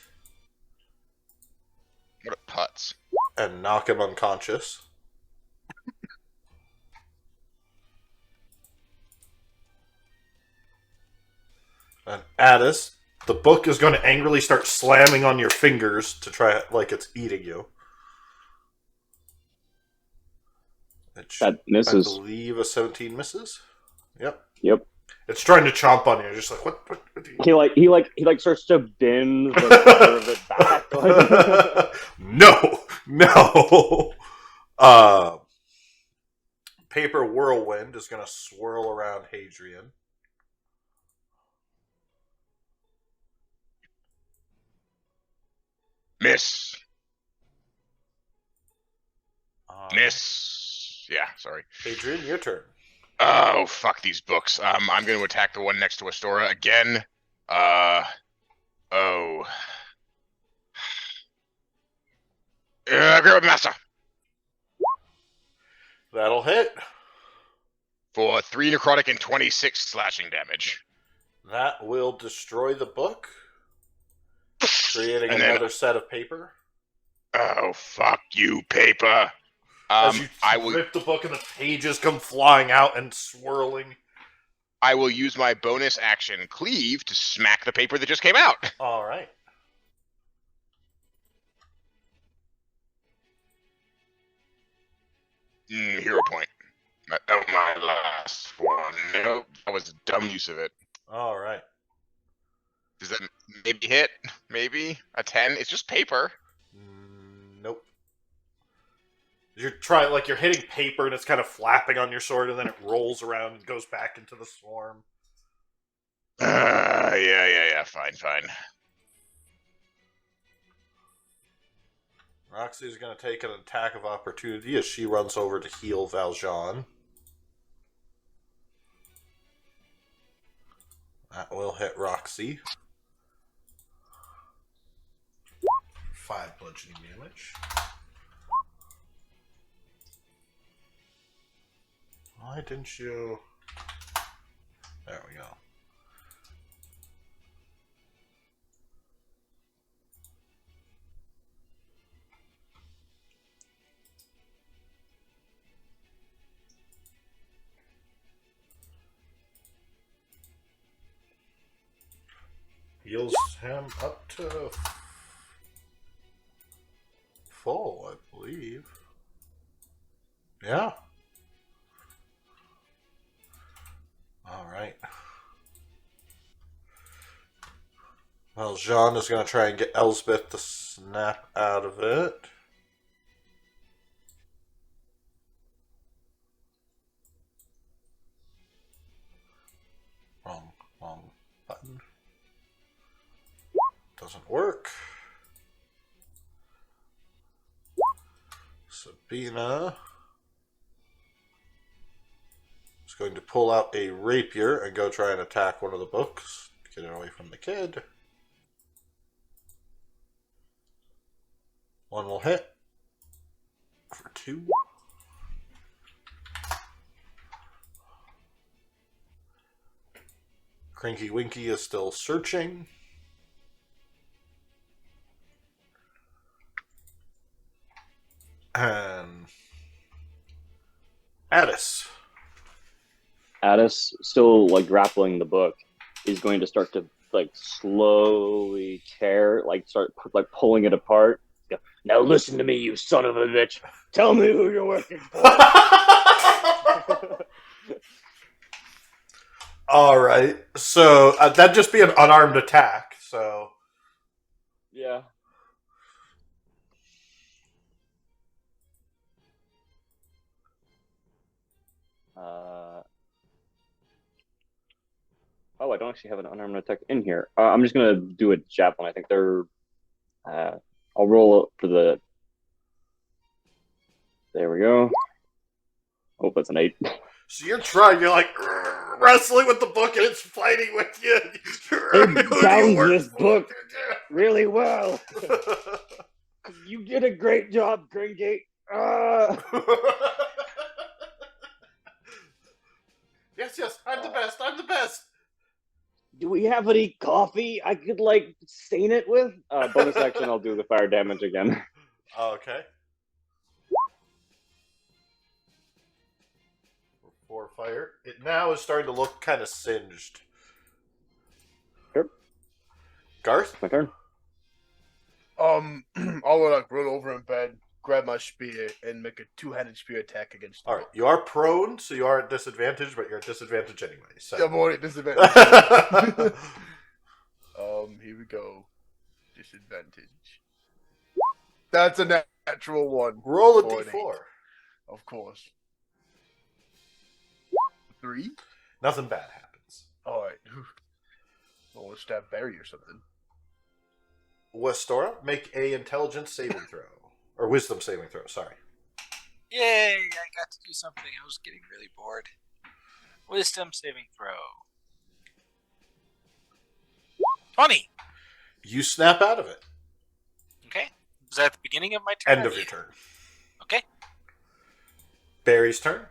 What a putz. And knock him unconscious. And Addis, the book is going to angrily start slamming on your fingers to try it like it's eating you. That misses. I believe a 17 misses. Yep. Yep. It's trying to chomp on you. Just like what do you... He starts to bend the corner of it back. No. Paper whirlwind is going to swirl around Hadrian. Miss. Miss. Yeah, sorry. Hadrian, your turn. Oh, fuck these books. I'm going to attack the one next to Astora again. Grab Master. That'll hit. For 3 necrotic and 26 slashing damage. That will destroy the book, creating And then- another set of paper. Oh, fuck you, paper. As you I will rip the book and the pages come flying out and swirling. I will use my bonus action cleave to smack the paper that just came out. All right. Hero point. Oh, my last one. Nope, that was a dumb use of it. All right. Does that maybe hit? Maybe a 10? It's just paper. Nope. You're hitting paper and it's kind of flapping on your sword, and then it rolls around and goes back into the swarm. Yeah. Fine. Roxy's going to take an attack of opportunity as she runs over to heal Valjean. That will hit Roxy. 5 bludgeoning damage. Why didn't you... There we go. heals him up to full, I believe. Yeah. All right. Well, Jean is going to try and get Elsbeth to snap out of it. Wrong button. Doesn't work. Sabina is going to pull out a rapier and go try and attack one of the books. Get it away from the kid. One will hit for 2. Cranky Winky is still searching. And Addis. Addis, still like grappling the book, is going to start to like slowly tear, like start like pulling it apart. Go, now listen to me, you son of a bitch. Tell me who you're working for. All right. So that'd just be an unarmed attack. So Yeah. Oh, I don't actually have an unarmed attack in here. I'm just gonna do a javelin. I think they're. I'll roll for the. There we go. Oh, that's an 8. So you're trying. You're like wrestling with the book, and it's fighting with you. It bound this book really well. You did a great job, Gringate. Yes, I'm the best. I'm the best. Do we have any coffee I could like stain it with? Bonus action, I'll do the fire damage again. Okay. 4 fire. It now is starting to look kind of singed. Sure. Garth? My turn. I'll like roll over in bed, grab my spear, and make a 2-handed spear attack against. All right. You are prone, so you are at disadvantage, but you're at disadvantage anyway. So. I'm already at disadvantage. Here we go. Disadvantage. That's a natural 1. Roll a Or an d4. 8, of course. 3. Nothing bad happens. All right. I want to stab Barry or something. Westora, make a intelligence saving throw. Or wisdom saving throw, sorry. Yay! I got to do something. I was getting really bored. Wisdom saving throw. 20. You snap out of it. Okay. Was that at the beginning of my turn? End of your turn. Okay. Barry's turn.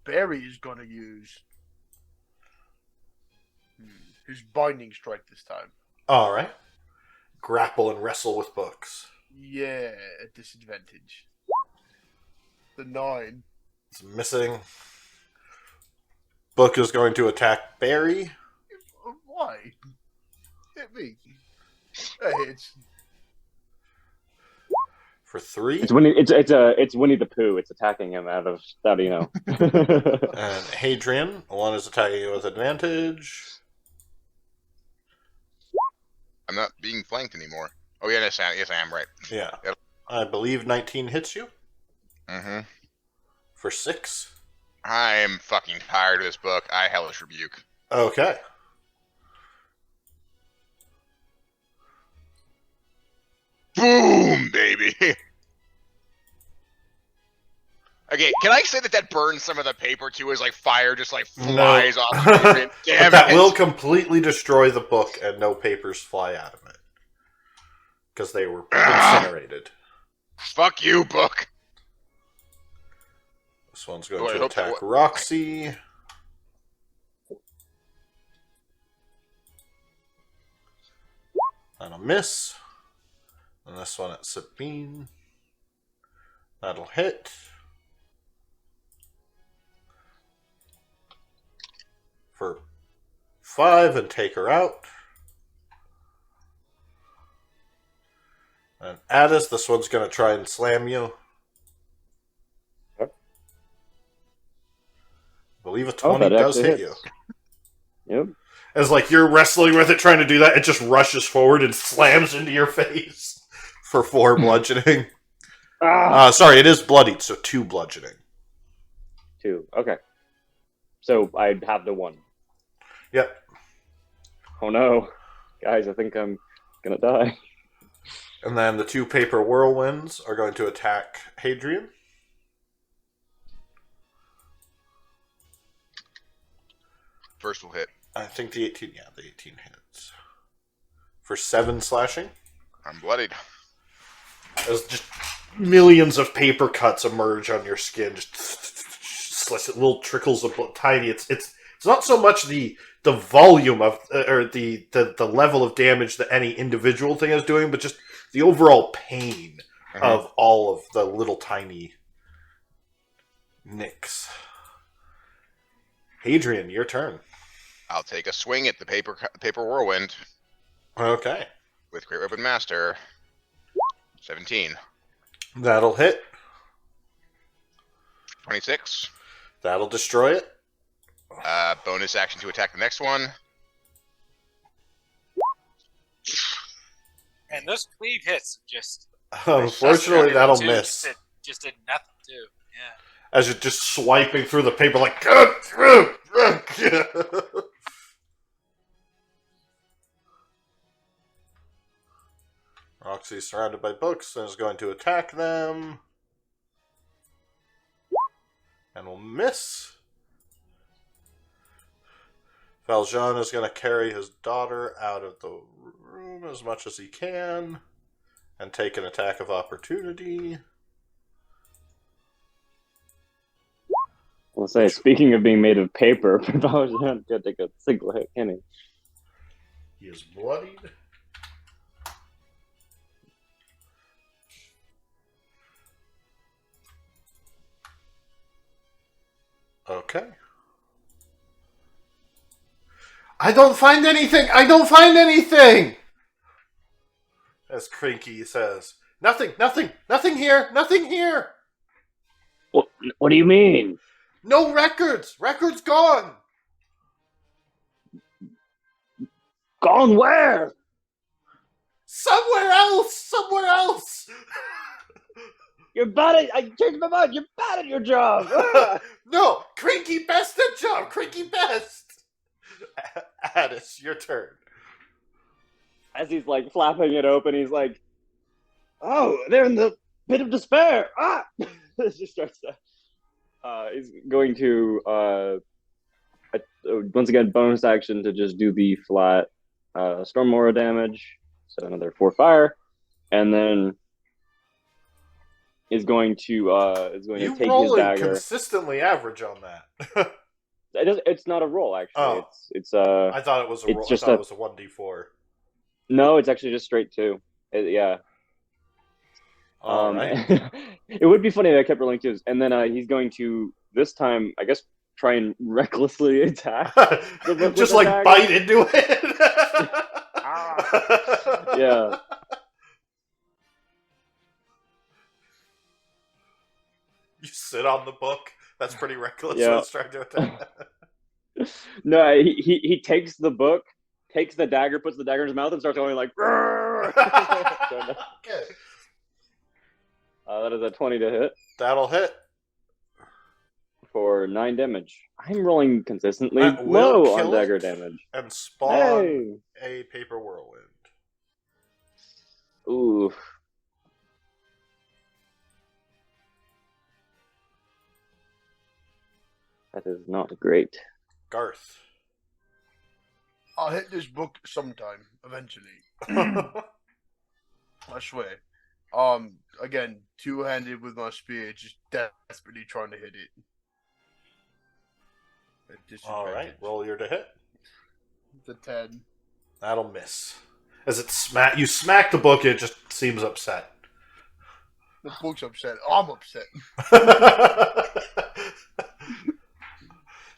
Barry is going to use his binding strike this time. All right. Grapple and wrestle with books. Yeah, at disadvantage. The 9. It's missing. Book is going to attack Barry. Why? Hit me. That hits. For 3. It's Winnie the Pooh. It's attacking him out of you know. And Hadrian, one is attacking you with advantage. I'm not being flanked anymore. Oh yeah, yes I am, right. Yeah. Yep. I believe 19 hits you. Mm-hmm. For 6. I am fucking tired of this book. I hellish rebuke. Okay. Boom, baby. Okay, can I say that burns some of the paper too? As like fire just like flies off. Damn that it. will completely destroy the book, and no papers fly out of it because they were incinerated. Fuck you, book. This one's going to attack Roxy. That'll miss. And this one at Sabine. That'll hit. For 5 and take her out. And Addis, this one's going to try and slam you. Yep. I believe a Oh, 20 that does actually hit hits. you. Yep. As like you're wrestling with it, trying to do that, it just rushes forward and slams into your face for 4 bludgeoning. Sorry, it is bloodied, so 2 bludgeoning. 2. Okay. So I'd have the 1. Yep. Oh no. Guys, I think I'm gonna die. And then the 2 paper whirlwinds are going to attack Hadrian. First will hit. I think the 18 hits. For 7 slashing. I'm bloodied. As just millions of paper cuts emerge on your skin, just little trickles of blood, tiny. It's not so much the volume of or the level of damage that any individual thing is doing, but just the overall pain of all of the little tiny nicks. Hadrian, your turn. I'll take a swing at the paper whirlwind. Okay. With Great Weapon Master. 17. That'll hit. 26. That'll destroy it. Bonus action to attack the next one. And those cleave hits just Unfortunately, that'll too, miss. Just did nothing too. Yeah. As you're just swiping through the paper like... Roxy's surrounded by books and is going to attack them. And will miss. Valjean is going to carry his daughter out of the room as much as he can and take an attack of opportunity. I'll say, speaking of being made of paper, Valjean could take a single hit, can he? He is bloodied. Okay. I don't find anything! I don't find anything! As Crinky says. Nothing here, nothing here! What do you mean? No records! Records gone! Gone where? Somewhere else! You're bad at... I changed my mind. You're bad at your job. No! Crinky best at job! Crinky best! Addis, your turn. As he's like flapping it open, he's like, Oh, they're in the pit of despair. Ah! just starts to, he's going to once again bonus action to just do the flat storm aura damage, so another 4 fire, and then is going to You take his rolling dagger. consistently average on that. It's not a roll actually. Oh. It's I thought it was a roll. it's just I thought it was a 1d4. No, it's actually just straight 2. Yeah. All right. It would be funny if I kept rolling 2s, and then he's going to this time, I guess, try and recklessly attack. Just like dagger. bite into it. Yeah. You sit on the book. That's pretty reckless. Yeah. Let's try to attack. No, he takes the book, takes the dagger, puts the dagger in his mouth, and starts going like. Okay. That is a 20 to hit That'll hit. for 9 damage. I'm rolling consistently That will low on kill dagger it. damage. And spawn Hey. a paper whirlwind. Ooh. That is not great. Garth. I'll hit this book sometime, eventually. I swear. Again, two-handed with my spear, just desperately trying to hit it. All right, roll your to hit. The 10. That'll miss. As it you smack the book, it just seems upset. The book's upset. I'm upset.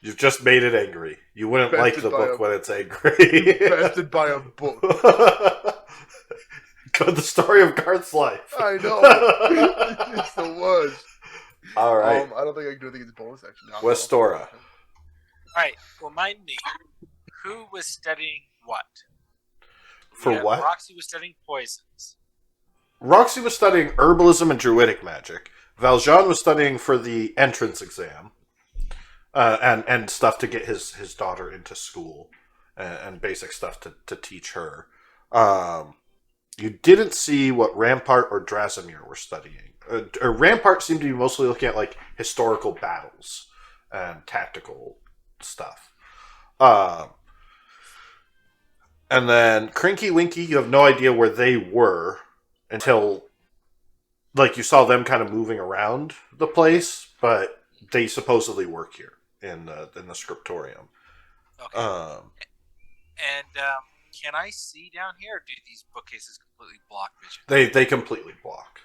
You've just made it angry. You wouldn't like the book when it's angry. Bested by a book. The story story of Garth's life. I know. It's the worst. All right. I don't think I can do anything in this bonus action. No, Westora. All right, remind me, who was studying what? For Yeah, what? Roxy was studying poisons. Roxy was studying herbalism and druidic magic. Valjean was studying for the entrance exam. And stuff to get his daughter into school. And basic stuff to teach her. You didn't see what Rampart or Drasimir were studying. Rampart seemed to be mostly looking at like historical battles and tactical stuff. And then Crinky Winky, you have no idea where they were until like you saw them kind of moving around the place, but they supposedly work here in the scriptorium. Okay. Can I see down here, or do these bookcases completely block vision? They completely block.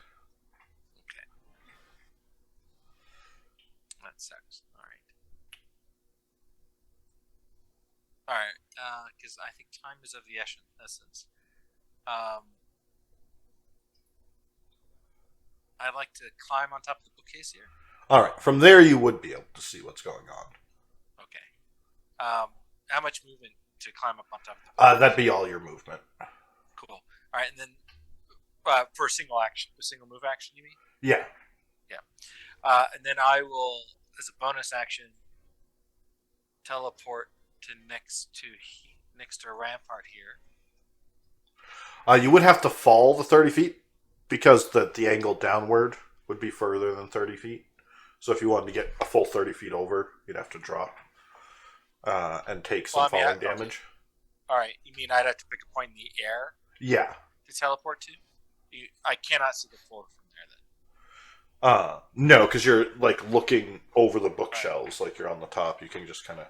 Okay. That sucks. All right. Because I think time is of the essence. I'd like to climb on top of the bookcase here. All right, from there you would be able to see what's going on. Okay. How much movement to climb up on top of the bookcase? That'd be all your movement. Cool. All right, and then for a single move action, you mean? Yeah. And then I will, as a bonus action, teleport to next to Rampart here. You would have to fall the 30 feet because the angle downward would be further than 30 feet. So if you wanted to get a full 30 feet over, you'd have to drop and take some falling damage. All right, you mean I'd have to pick a point in the air? Yeah. To teleport to? I cannot see the floor from there then. No, because you're like looking over the bookshelves, like you're on the top. You can just kind of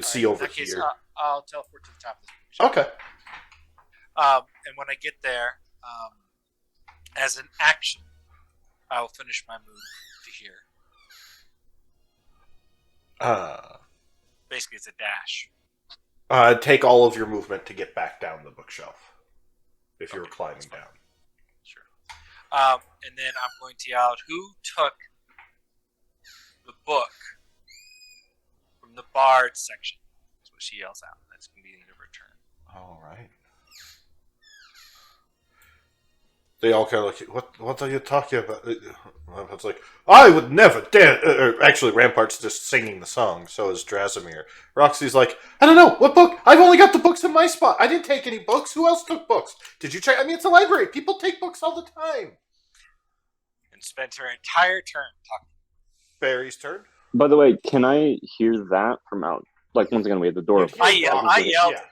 see over in that case, here. I'll teleport to the top of this bookshelf. Okay. And when I get there, as an action, I will finish my move to here. Basically, it's a dash. Take all of your movement to get back down the bookshelf if you're climbing down. Sure. And then I'm going to yell out, who took the book from the bard section? That's what she yells out. That's going to be the end of her turn. All right. They all kind of look, what are you talking about? It's like, I would never dare. Actually, Rampart's just singing the song, so is Drasimir. Roxy's like, I don't know, what book? I've only got the books in my spot. I didn't take any books. Who else took books? Did you check? I mean, it's a library. People take books all the time. And spent her entire turn talking. Barry's turn. By the way, can I hear that from out? Like, once again, we had the door. I yelled.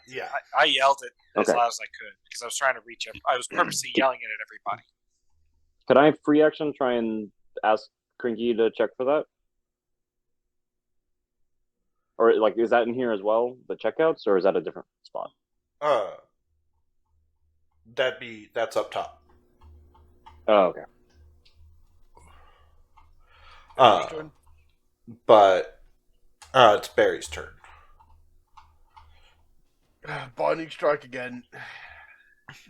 Yeah. I yelled it as Okay. loud as I could because I was trying to reach up. I was purposely yelling it at everybody. Could I free action try and ask Crinky to check for that? Or, like, is that in here as well, the checkouts, or is that a different spot? That's up top. Oh, okay. But it's Barry's turn. Binding strike again.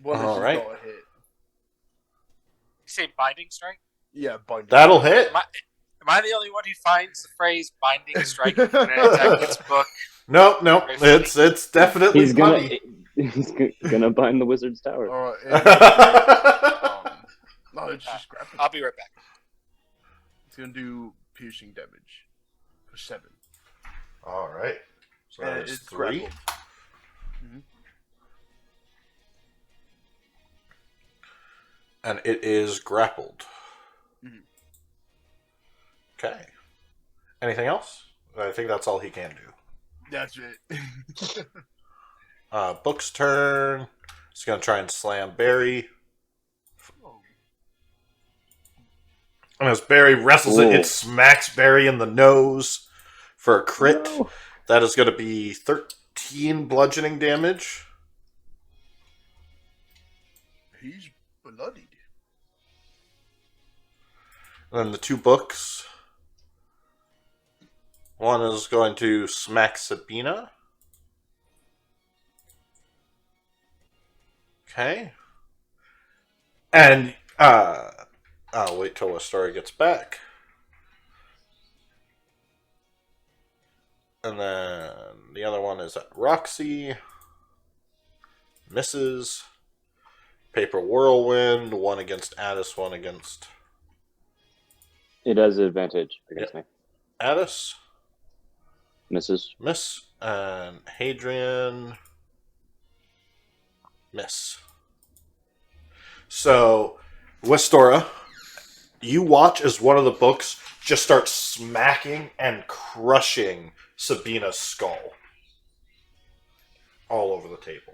All right. Got a hit. You say binding strike? Yeah, binding. That'll hit. Am I the only one who finds the phrase binding strike when an attack hits book? No, it's definitely He's funny. gonna bind the wizard's tower. All right. No, it's just grappling. I'll be right back. It's gonna do piercing damage for 7. All right. So that's it's 3. grappled. Mm-hmm. And it is grappled. Mm-hmm. Okay. Anything else? I think that's all he can do. That's it. Book's turn. He's going to try and slam Barry. And as Barry wrestles it, it smacks Barry in the nose for a crit. No. That is going to be 13 bludgeoning damage. He's bloodied. And then the 2 books. One is going to smack Sabina. Okay. And I'll wait till Astoria gets back. And then the other one is at Roxy. Misses. Paper Whirlwind. One against Addis, one against It has advantage against me. Addis. Misses. Miss. And Hadrian. Miss. So, Westora, you watch as one of the books just starts smacking and crushing Sabina's skull all over the table.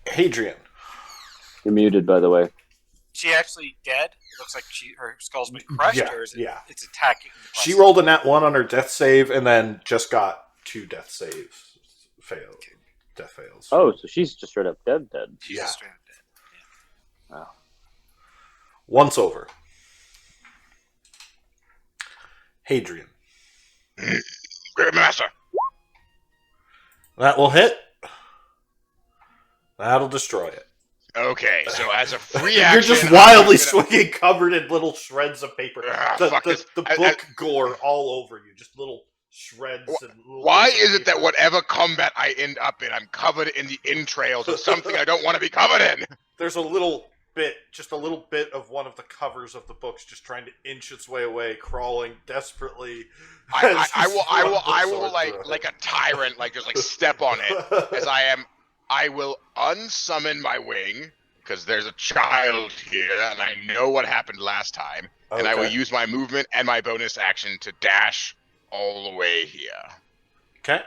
Hadrian. You're muted, by the way. She actually dead? It looks like her skull's been crushed, Yeah, or is it? yeah. It's attacking. She rolled a nat 1 on her death save and then just got 2 death saves. Failed. Death fails. Oh, so she's just straight up dead. She's Yeah. just straight up dead. Oh. Once over. Hadrian. Great master. That will hit. That'll destroy it. Okay, so as a free You're action, just I'm wildly gonna- swinging, covered in little shreds of paper. Fuck this. The book gore all over you. Just little shreds. And little Why bits of is it that paper. whatever combat I end up in, I'm covered in the entrails of something I don't want to be covered in? There's a little bit, just a little bit of one of the covers of the books just trying to inch its way away, crawling desperately. I will Sword like through it. like a tyrant, like just like step on it as I am. I will unsummon my wing because there's a child here, and I know what happened last time. And I will Okay. use my movement and my bonus action to dash all the way here. Okay.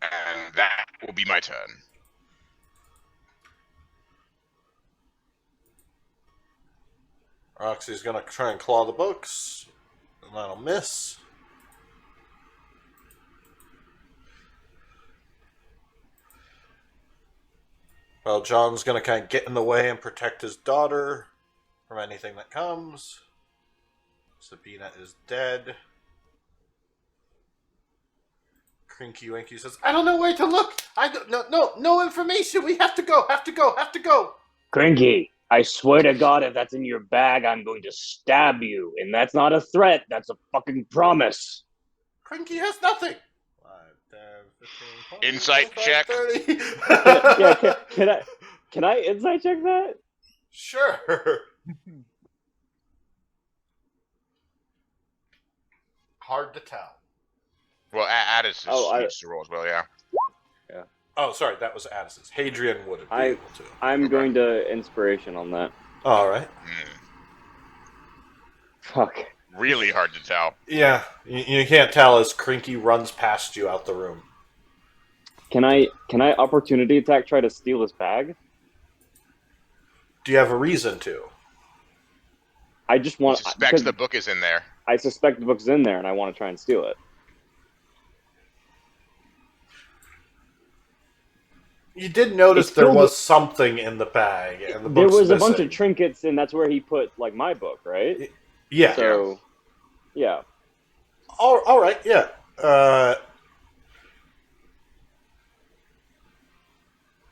And that will be my turn. Roxy's gonna try and claw the books, and that'll miss. Well, John's gonna kind of get in the way and protect his daughter from anything that comes. Sabina is dead. Crinky Winky says, "I don't know where to look. I don't no information. We have to go. Have to go." Crinky, I swear to God, if that's in your bag, I'm going to stab you. And that's not a threat, that's a fucking promise. Crinky has nothing. 5, 10, 15, 20, Insight 25, check. 30. Yeah, can I insight check that? Sure. Hard to tell. Well, Addis needs to roll as well, yeah. Oh, sorry, that was Addis's. Hadrian wouldn't be able to. I'm going to inspiration on that. All right. Fuck. Really hard to tell. Yeah, you can't tell as Crinky runs past you out the room. Can I opportunity attack try to steal his bag? Do you have a reason to? I just want. Suspects the book is in there. I suspect the book's in there, and I want to try and steal it. You did notice It's there filled was with- something in the bag, and the There book's was a bunch missing. of trinkets, and that's where he put like my book, right? Yeah. So, yeah. All right. Yeah.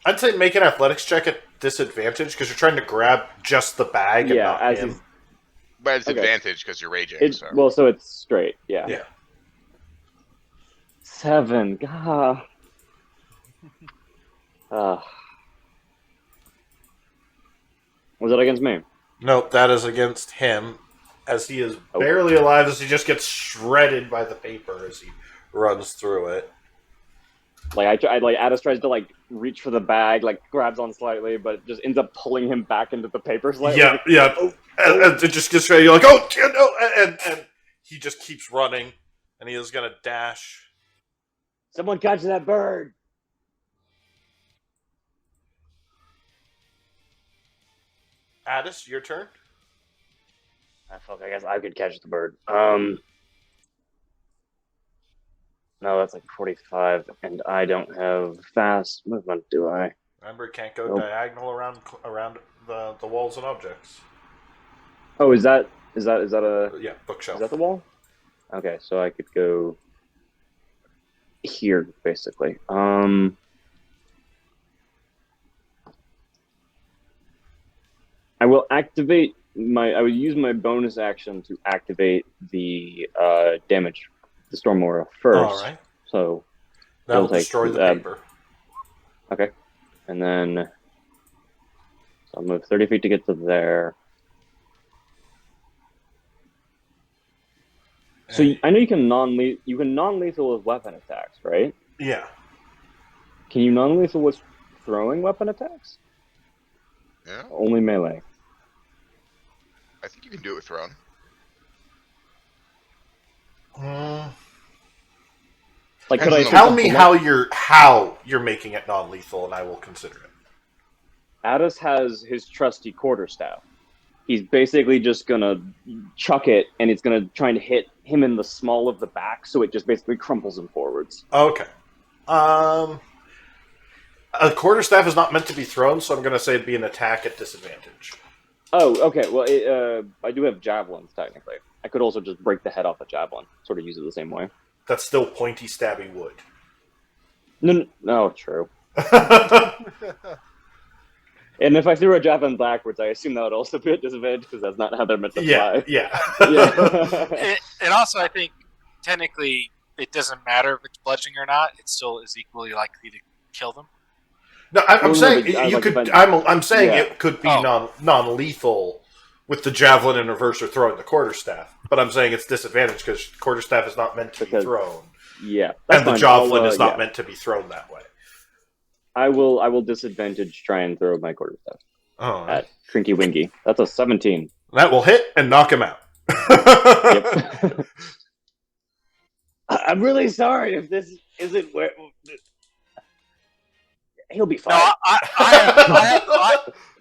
I'd say make an athletics check at disadvantage because you're trying to grab just the bag and Yeah, not as him. he's- But it's Okay. advantage because you're raging. It, so. well, so it's straight. Yeah. Yeah. 7. God. Was it against me? Nope, that is against him, as he is Oh. barely alive as he just gets shredded by the paper as he runs through it. Like I like Addis tries to like reach for the bag, like grabs on slightly, but just ends up pulling him back into the paper slightly. Yeah. And it just gets ready. You're like, oh, dear, no. And he just keeps running, and he is going to dash. Someone catch that bird. Addis, your turn. Fuck, I guess I could catch the bird. No, that's like 45, and I don't have fast movement, do I? Remember, it can't go Nope. diagonal around the walls and objects. Oh, is that a Yeah, bookshelf. is that the wall? Okay, so I could go here, basically. I will activate I would use my bonus action to activate the damage, the storm aura first. All right. So That'll it'll take destroy the paper. Okay, and then so I'll move 30 feet to get to there. So I know you can non-lethal with weapon attacks, right? Yeah. Can you non-lethal with throwing weapon attacks? Yeah, Only melee. I think you can do it with thrown. Like, Depends on the Tell me how you're making it non-lethal, and I will consider it. Addis has his trusty quarterstaff. He's basically just gonna chuck it, and it's gonna try to hit him in the small of the back, so it just basically crumples him forwards. Okay. A quarterstaff is not meant to be thrown, so I'm going to say it'd be an attack at disadvantage. Oh, okay. Well, I do have javelins technically. I could also just break the head off a javelin, sort of use it the same way. That's still pointy, stabby wood. No, true. And if I threw a javelin backwards, I assume that would also be a disadvantage because that's not how they're meant to fly. Yeah. And also, I think technically it doesn't matter if it's bludgeoning or not. It still is equally likely to kill them. No, I'm saying Yeah. it could be non-lethal with the javelin in reverse or throwing the quarterstaff. But I'm saying it's disadvantage because quarterstaff is not meant to be thrown. Yeah, and the javelin is not meant to be thrown that way. I will disadvantage try and throw my quarterstaff at Trinky Winky. That's a 17. That will hit and knock him out. Yep. I'm really sorry if this isn't where he'll be fine. No, I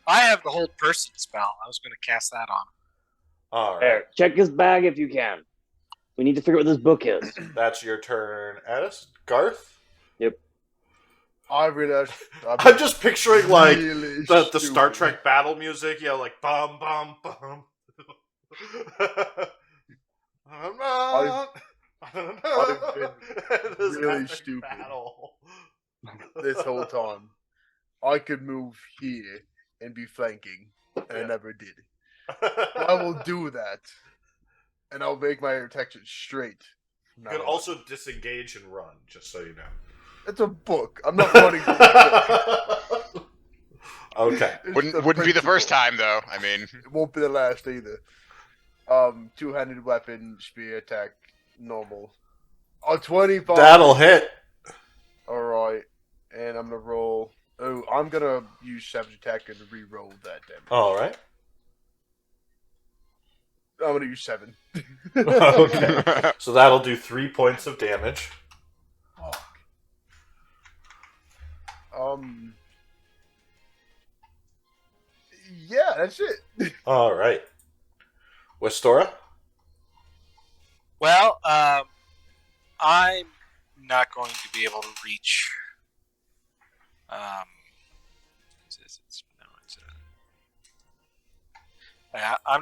have the hold person spell. I was going to cast that on him. All right. There, check his bag if you can. We need to figure out what this book is. That's your turn, Addis. Garth? Yep. I realized I'm just picturing like really the Star Trek battle music, like bum bum bum. I've been really stupid battle. this whole time. I could move here and be flanking, and I never did. I will do that, and I'll make my protection straight. You can also disengage and run, just so you know. It's a book. I'm not running. Okay. Wouldn't be the first time though. I mean, it won't be the last either. Two-handed weapon, spear attack, normal. 25. That'll hit. All right, and I'm gonna roll. Oh, I'm gonna use savage attack and re-roll that damage. All right. I'm gonna use 7. Okay. So that'll do 3 points of damage. Yeah, that's it. All right. Westora? Well, I'm not going to be able to reach. I'm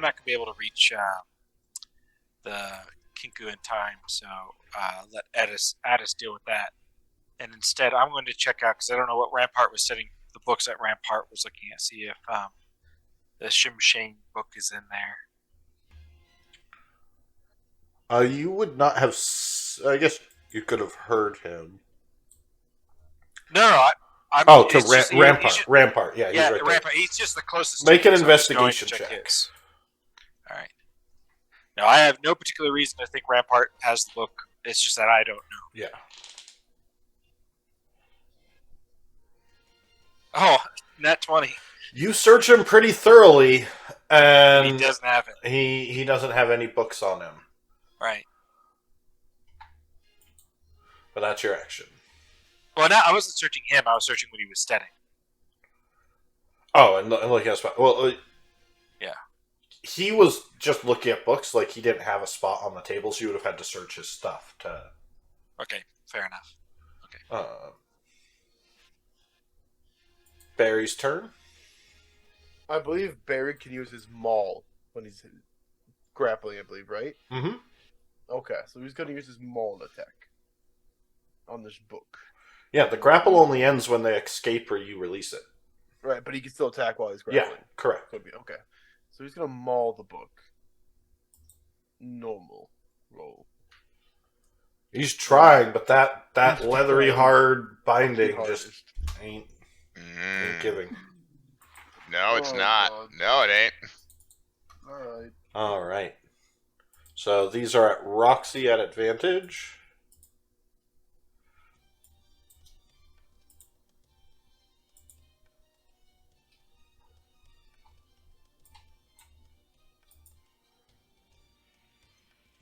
not going to be able to reach the Kinku in time, so let Addis deal with that. And instead, I'm going to check out because I don't know what Rampart was setting. The books that Rampart was looking at, see if the Shimshane book is in there. You would not have. I guess you could have heard him. No, Rampart. Rampart. Yeah, he's right Rampart. there. He's just the closest. Make an so investigation check. All right. Now, I have no particular reason to think Rampart has the book. It's just that I don't know. Yeah. Oh, nat 20. You search him pretty thoroughly, and He doesn't have it. He doesn't have any books on him. Right. But that's your action. Well, no, I wasn't searching him. I was searching what he was studying. Oh, and looking at a spot. Well, yeah. He was just looking at books. Like, he didn't have a spot on the table, so you would have had to search his stuff to... Okay, fair enough. Okay. Barry's turn. I believe Barry can use his maul when he's grappling, I believe, right? Mm-hmm. Okay, so he's going to use his maul attack on this book. Yeah, the grapple only ends when they escape or you release it. Right, but he can still attack while he's Yeah, grappling. correct. Could be okay. So he's going to maul the book. Normal roll. He's trying, but that He's leathery, trying. hard binding Hardest. just ain't giving. No, it's Oh, not. God. No, it ain't. All right. All right. So these are at Roxy at advantage.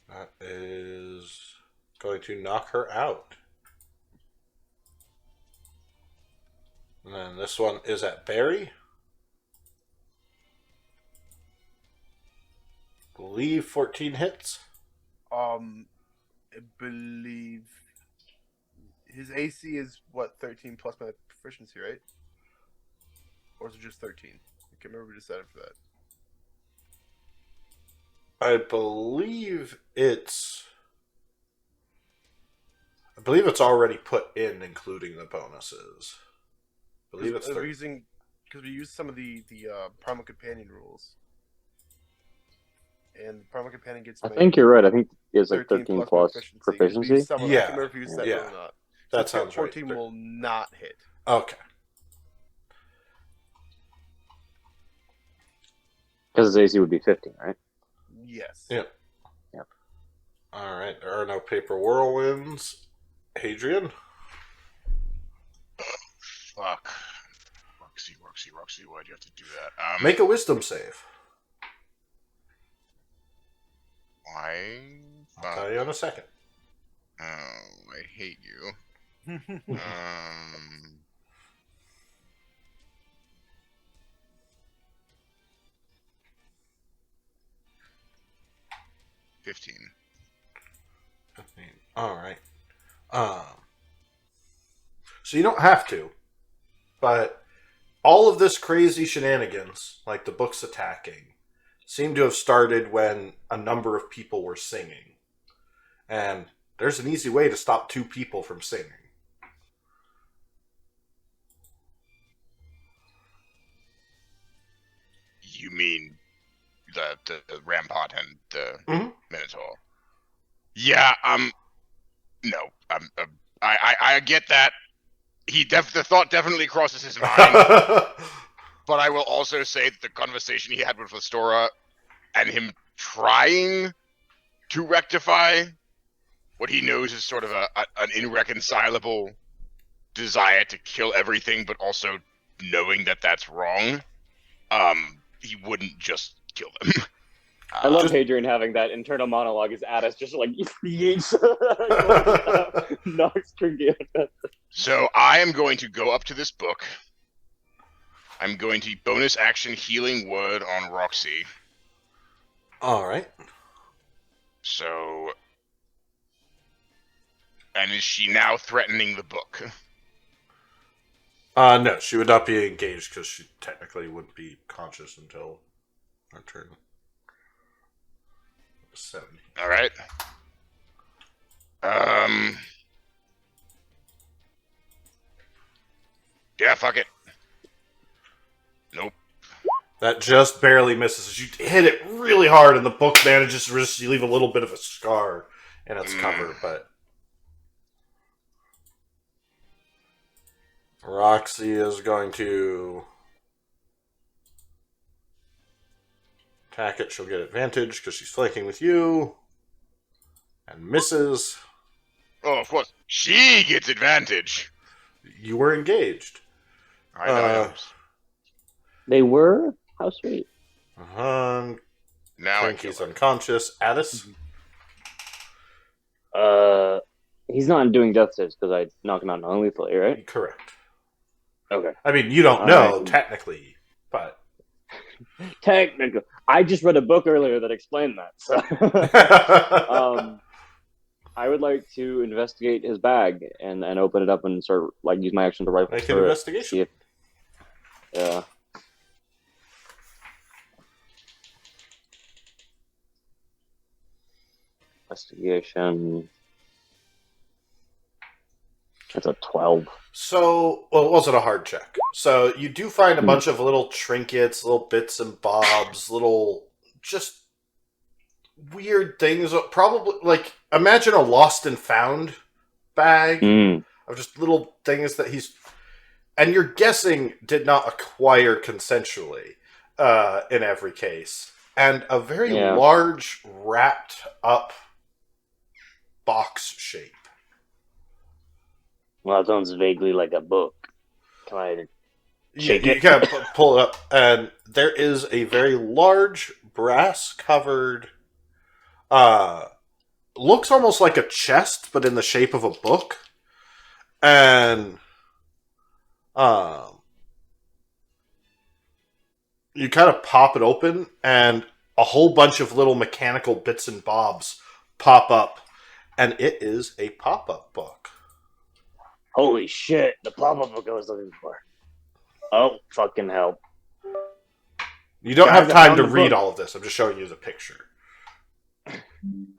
That is going to knock her out. And then this one is at Barry. Believe 14 hits. I believe his AC is what 13 plus my proficiency, right? Or is it just 13? I can't remember we decided for that. I believe it's already put in, including the bonuses. I believe it's 13. Because we used some of the Primal Companion rules, and the Primal Companion gets. I think you're right. I think it's like 13 my plus 'cause we proficiency. used some of that. I Yeah, can't remember if we used that yeah. or not. That So sounds right. 14 will not hit. Okay. Because his AC would be 15, right? Yes. Yep. Yep. All right. There are no paper whirlwinds. Hadrian. Fuck. Roxy, why'd you have to do that? Make a wisdom save. Why? I'll tell you in a second. Oh, I hate you. 15. All right. So you don't have to, but all of this crazy shenanigans, like the books attacking, seem to have started when a number of people were singing. And there's an easy way to stop two people from singing. You mean the Rampart and the Minotaur? Yeah, no, I get that. The thought definitely crosses his mind. But I will also say that the conversation he had with Lestora and him trying to rectify what he knows is sort of an irreconcilable desire to kill everything, but also knowing that that's wrong, he wouldn't just kill them. I love Hadrian having that internal monologue as Addis just like yeets knocks Trinity out. So I am going to go up to this book. I'm going to bonus action healing word on Roxy. All right. So, and is she now threatening the book? No, she would not be engaged because she technically wouldn't be conscious until her turn. 7. All right. Yeah, fuck it. Nope. That just barely misses. You hit it really hard, and the book manages to just leave a little bit of a scar in its cover, but Roxy is going to attack it. She'll get advantage because she's flanking with you. And misses. Oh, of course. She gets advantage. You were engaged. I know. They were? How sweet. Now Now he's unconscious. Addis? He's not doing death saves because I knocked him out non-lethally, right? Correct. Okay. I mean, you don't know, technically, but... Technically. I just read a book earlier that explained that, so... I would like to investigate his bag and open it up and start, like, use my action to rifle Make an investigation. Yeah. Investigation. That's a 12. So, well, it wasn't a hard check. So you do find a bunch of little trinkets, little bits and bobs, little just weird things. Probably like imagine a lost and found bag of just little things that he's, and you're guessing did not acquire consensually in every case, and a very large wrapped up box shape. Well, it sounds vaguely like a book. Can I shake You it? kind of pull it up, and there is a very large brass-covered, looks almost like a chest, but in the shape of a book. And you kind of pop it open, and a whole bunch of little mechanical bits and bobs pop up, and it is a pop-up book. Holy shit, the pop-up book I was looking for. Oh, fucking hell. You don't Guys, have I time found to the read book. all of this. I'm just showing you the picture.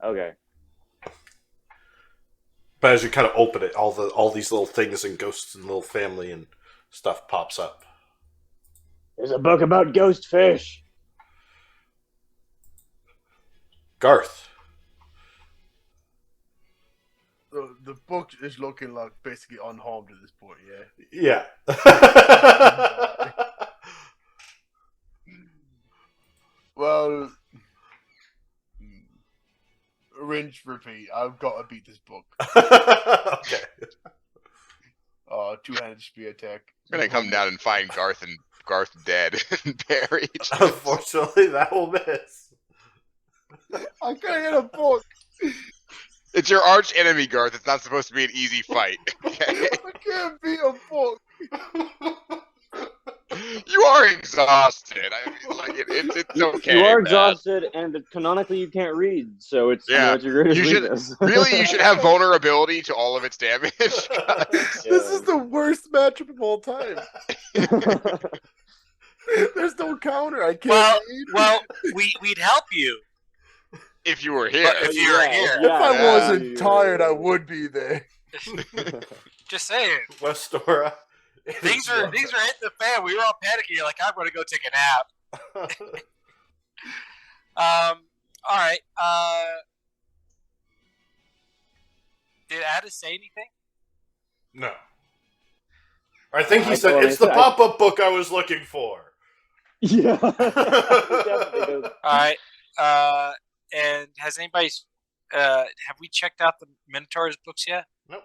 Okay. But as you kind of open it, all these little things and ghosts and little family and stuff pops up. There's a book about ghost fish. Garth. The book is looking like basically unharmed at this point, yeah. Yeah. Well, rinse, repeat. I've got to beat this book. Okay. Two-handed spear attack. I'm gonna come down and find Garth dead and buried. Unfortunately, that will miss. I can't get a book. It's your arch enemy, Garth. It's not supposed to be an easy fight. Okay? I can't beat a book. You are exhausted. I mean, like it's okay. You are man. exhausted, and canonically you can't read, so it's Yeah, it's your greatest you should- weakness. Really, you should have vulnerability to all of its damage. This is the worst matchup of all time. There's no counter. I can't read. Well, we'd help you If you were here. if you were here. If I wasn't tired, I would be there. Just saying. Westora. Things are hitting the fan. We were all panicking. You're like, I'm going to go take a nap. All right. Did Addis say anything? No. I think he I said, thought it's I the said- pop-up book I was looking for. Yeah. Definitely does. All right. And has anybody? Have we checked out the Minotaur's books yet? Nope.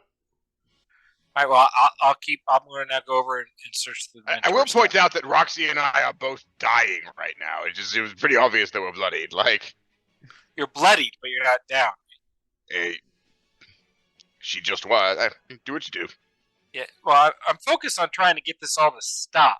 All right. Well, I'll keep. I'm going to now go over and search the. I will point out that Roxy and I are both dying right now. It was pretty obvious that we're bloodied. Like, You're bloodied, but you're not down. she just was. Do what you do. Yeah. Well, I'm focused on trying to get this all to stop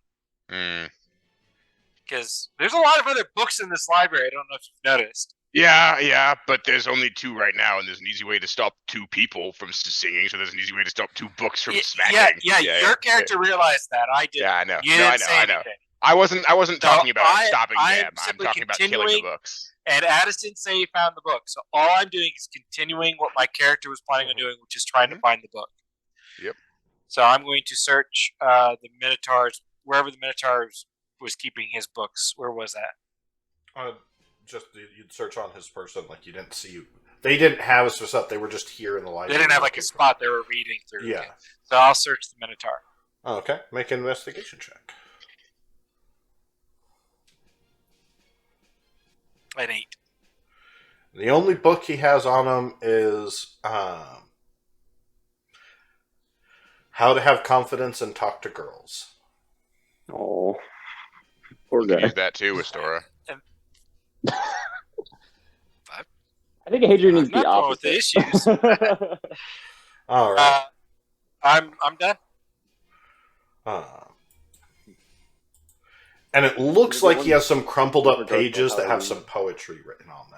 because there's a lot of other books in this library. I don't know if you've noticed. Yeah, but there's only 2 right now, and there's an easy way to stop 2 people from singing, so there's an easy way to stop 2 books from smacking. Yeah. Your character realized that. I did. Yeah, I know. You No, didn't say I know. anything. I wasn't So talking about stopping I'm them. I'm simply talking about killing the continuing- books. And Addis didn't say he found the book. So all I'm doing is continuing what my character was planning on doing, which is trying to find the book. Yep. So I'm going to search the Minotaurs, wherever the Minotaurs was keeping his books. Where was that? Just you'd search on his person, like you didn't see. They didn't have us set up. They were just here in the library. They didn't have like a spot they were reading through. Yeah. So I'll search the Minotaur. Oh, okay. Make an investigation check. At 8. The only book he has on him is How to Have Confidence and Talk to Girls. Oh, poor You can guy. use that too, Astora. I think Hadrian I'm needs the not going with opposite. the issues. All right. I'm done. And it looks like he has some crumpled up Regardless of pages that how have he- some poetry written on them.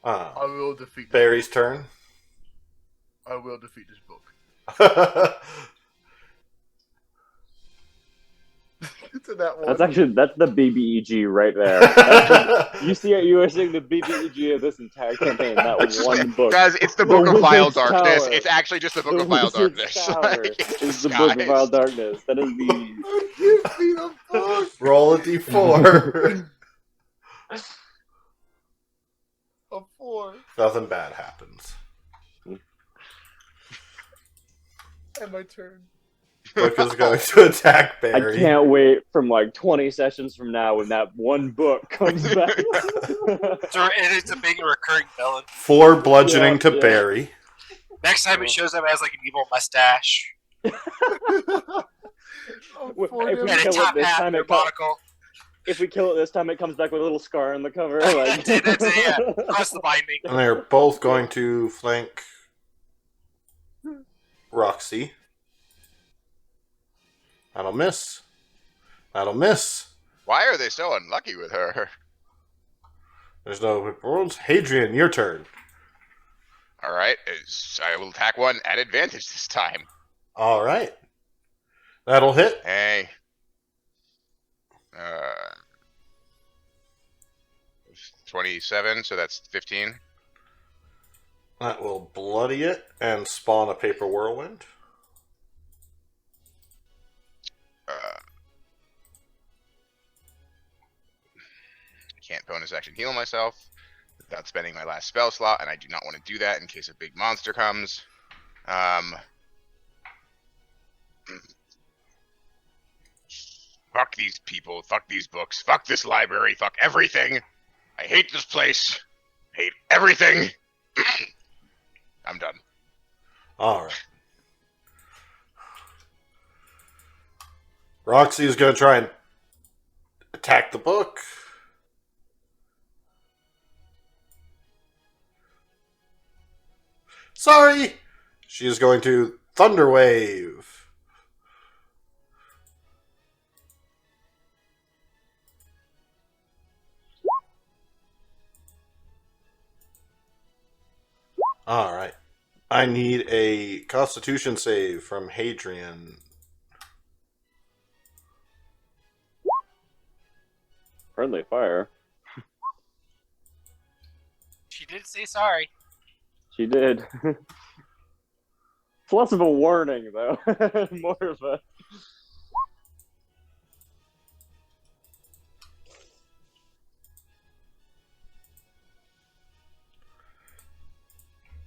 I will defeat. Barry's turn. I will defeat this book. to that one. That's the BBEG right there. You are seeing the BBEG of this entire campaign. That one book. Guys, it's the The Book of Vile Wizard's Darkness. Tower. It's actually just the Book The of Vile Wizard's Darkness. Tower It's is the Book of Vile disguised. Darkness. That is the. Give me the book. Roll a d4. A 4. Nothing bad happens. And my turn. Book is going to attack I Barry. can't wait from like 20 sessions from now when that one book comes back. It's a big recurring villain. 4 bludgeoning to Yeah. Barry. Next time it shows up as like an evil mustache A If 4 we and a damage. kill it top this hat time, and a it comes. monocle. If we kill it this time, it comes back with a little scar on the cover. Like... That's it, yeah. Across the binding. And they're both going to flank Roxy. That'll miss. That'll miss. Why are they so unlucky with her? There's no rolls. Hadrian, your turn. All right, I will attack one at advantage this time. All right. That'll hit. Hey. 27, so that's 15. That will bloody it and spawn a paper whirlwind. Can't bonus action heal myself without spending my last spell slot, and I do not want to do that in case a big monster comes. Fuck these people, fuck these books, fuck this library, fuck everything. I hate this place. Hate everything. I'm done. All right. Roxy is going to try and attack the book. Sorry! She is going to Thunder Wave. Alright. I need a Constitution save from Hadrian. Friendly fire. She did say sorry. She did. It's less of a warning, though. More of a.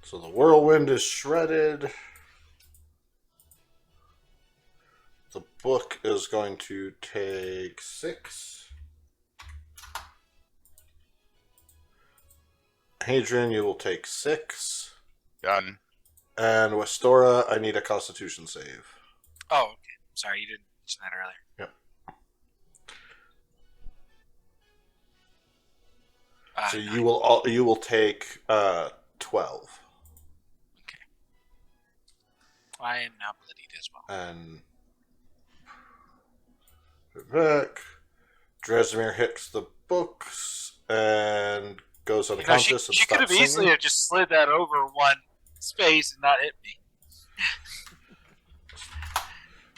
So the whirlwind is shredded. The book is going to take 6. Hadrian, you will take 6. Done. And Westora, I need a Constitution save. Oh, okay. Sorry, you didn't mention that earlier. Yep. So you will take 12. Okay. I am now bloodied as well. And back. Dresimir hits the books and goes unconscious and she could stops have easily singing. have just slid that over one space and not hit me.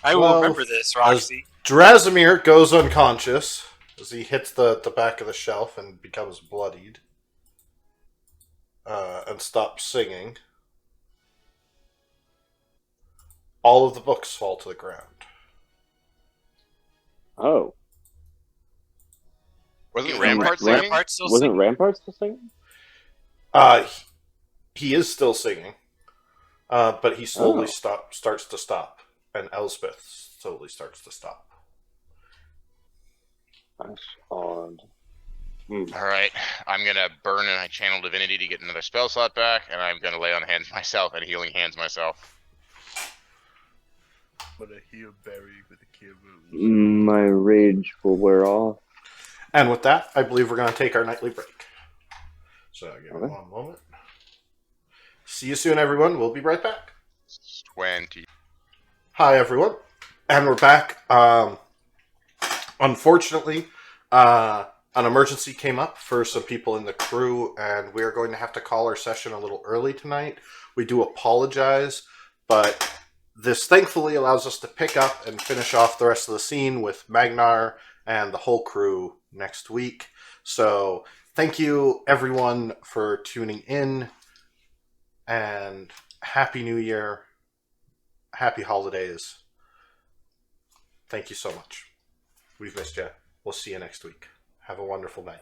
I will Well, remember this, Roxy. Dresimir goes unconscious as he hits the back of the shelf and becomes bloodied. And stops singing. All of the books fall to the ground. Oh. Wasn't You Rampart Ram- singing? Rampart still Wasn't singing? Rampart still singing? He is still singing. But he slowly Oh. starts to stop. And Elspeth slowly starts to stop. That's odd. Alright, I'm gonna burn my channel divinity to get another spell slot back, and I'm gonna lay on hands myself and healing hands myself. But a heal Barry with a cure wounds. My rage will wear off. And with that, I believe we're going to take our nightly break. So give me Okay. one moment. See you soon, everyone. We'll be right back. 20. Hi, everyone. And we're back. Unfortunately, an emergency came up for some people in the crew, and we are going to have to call our session a little early tonight. We do apologize, but this thankfully allows us to pick up and finish off the rest of the scene with Magnar and the whole crew next week. So thank you, everyone, for tuning in, and Happy New Year. Happy holidays. Thank you so much. We've missed you. We'll see you next week. Have a wonderful night.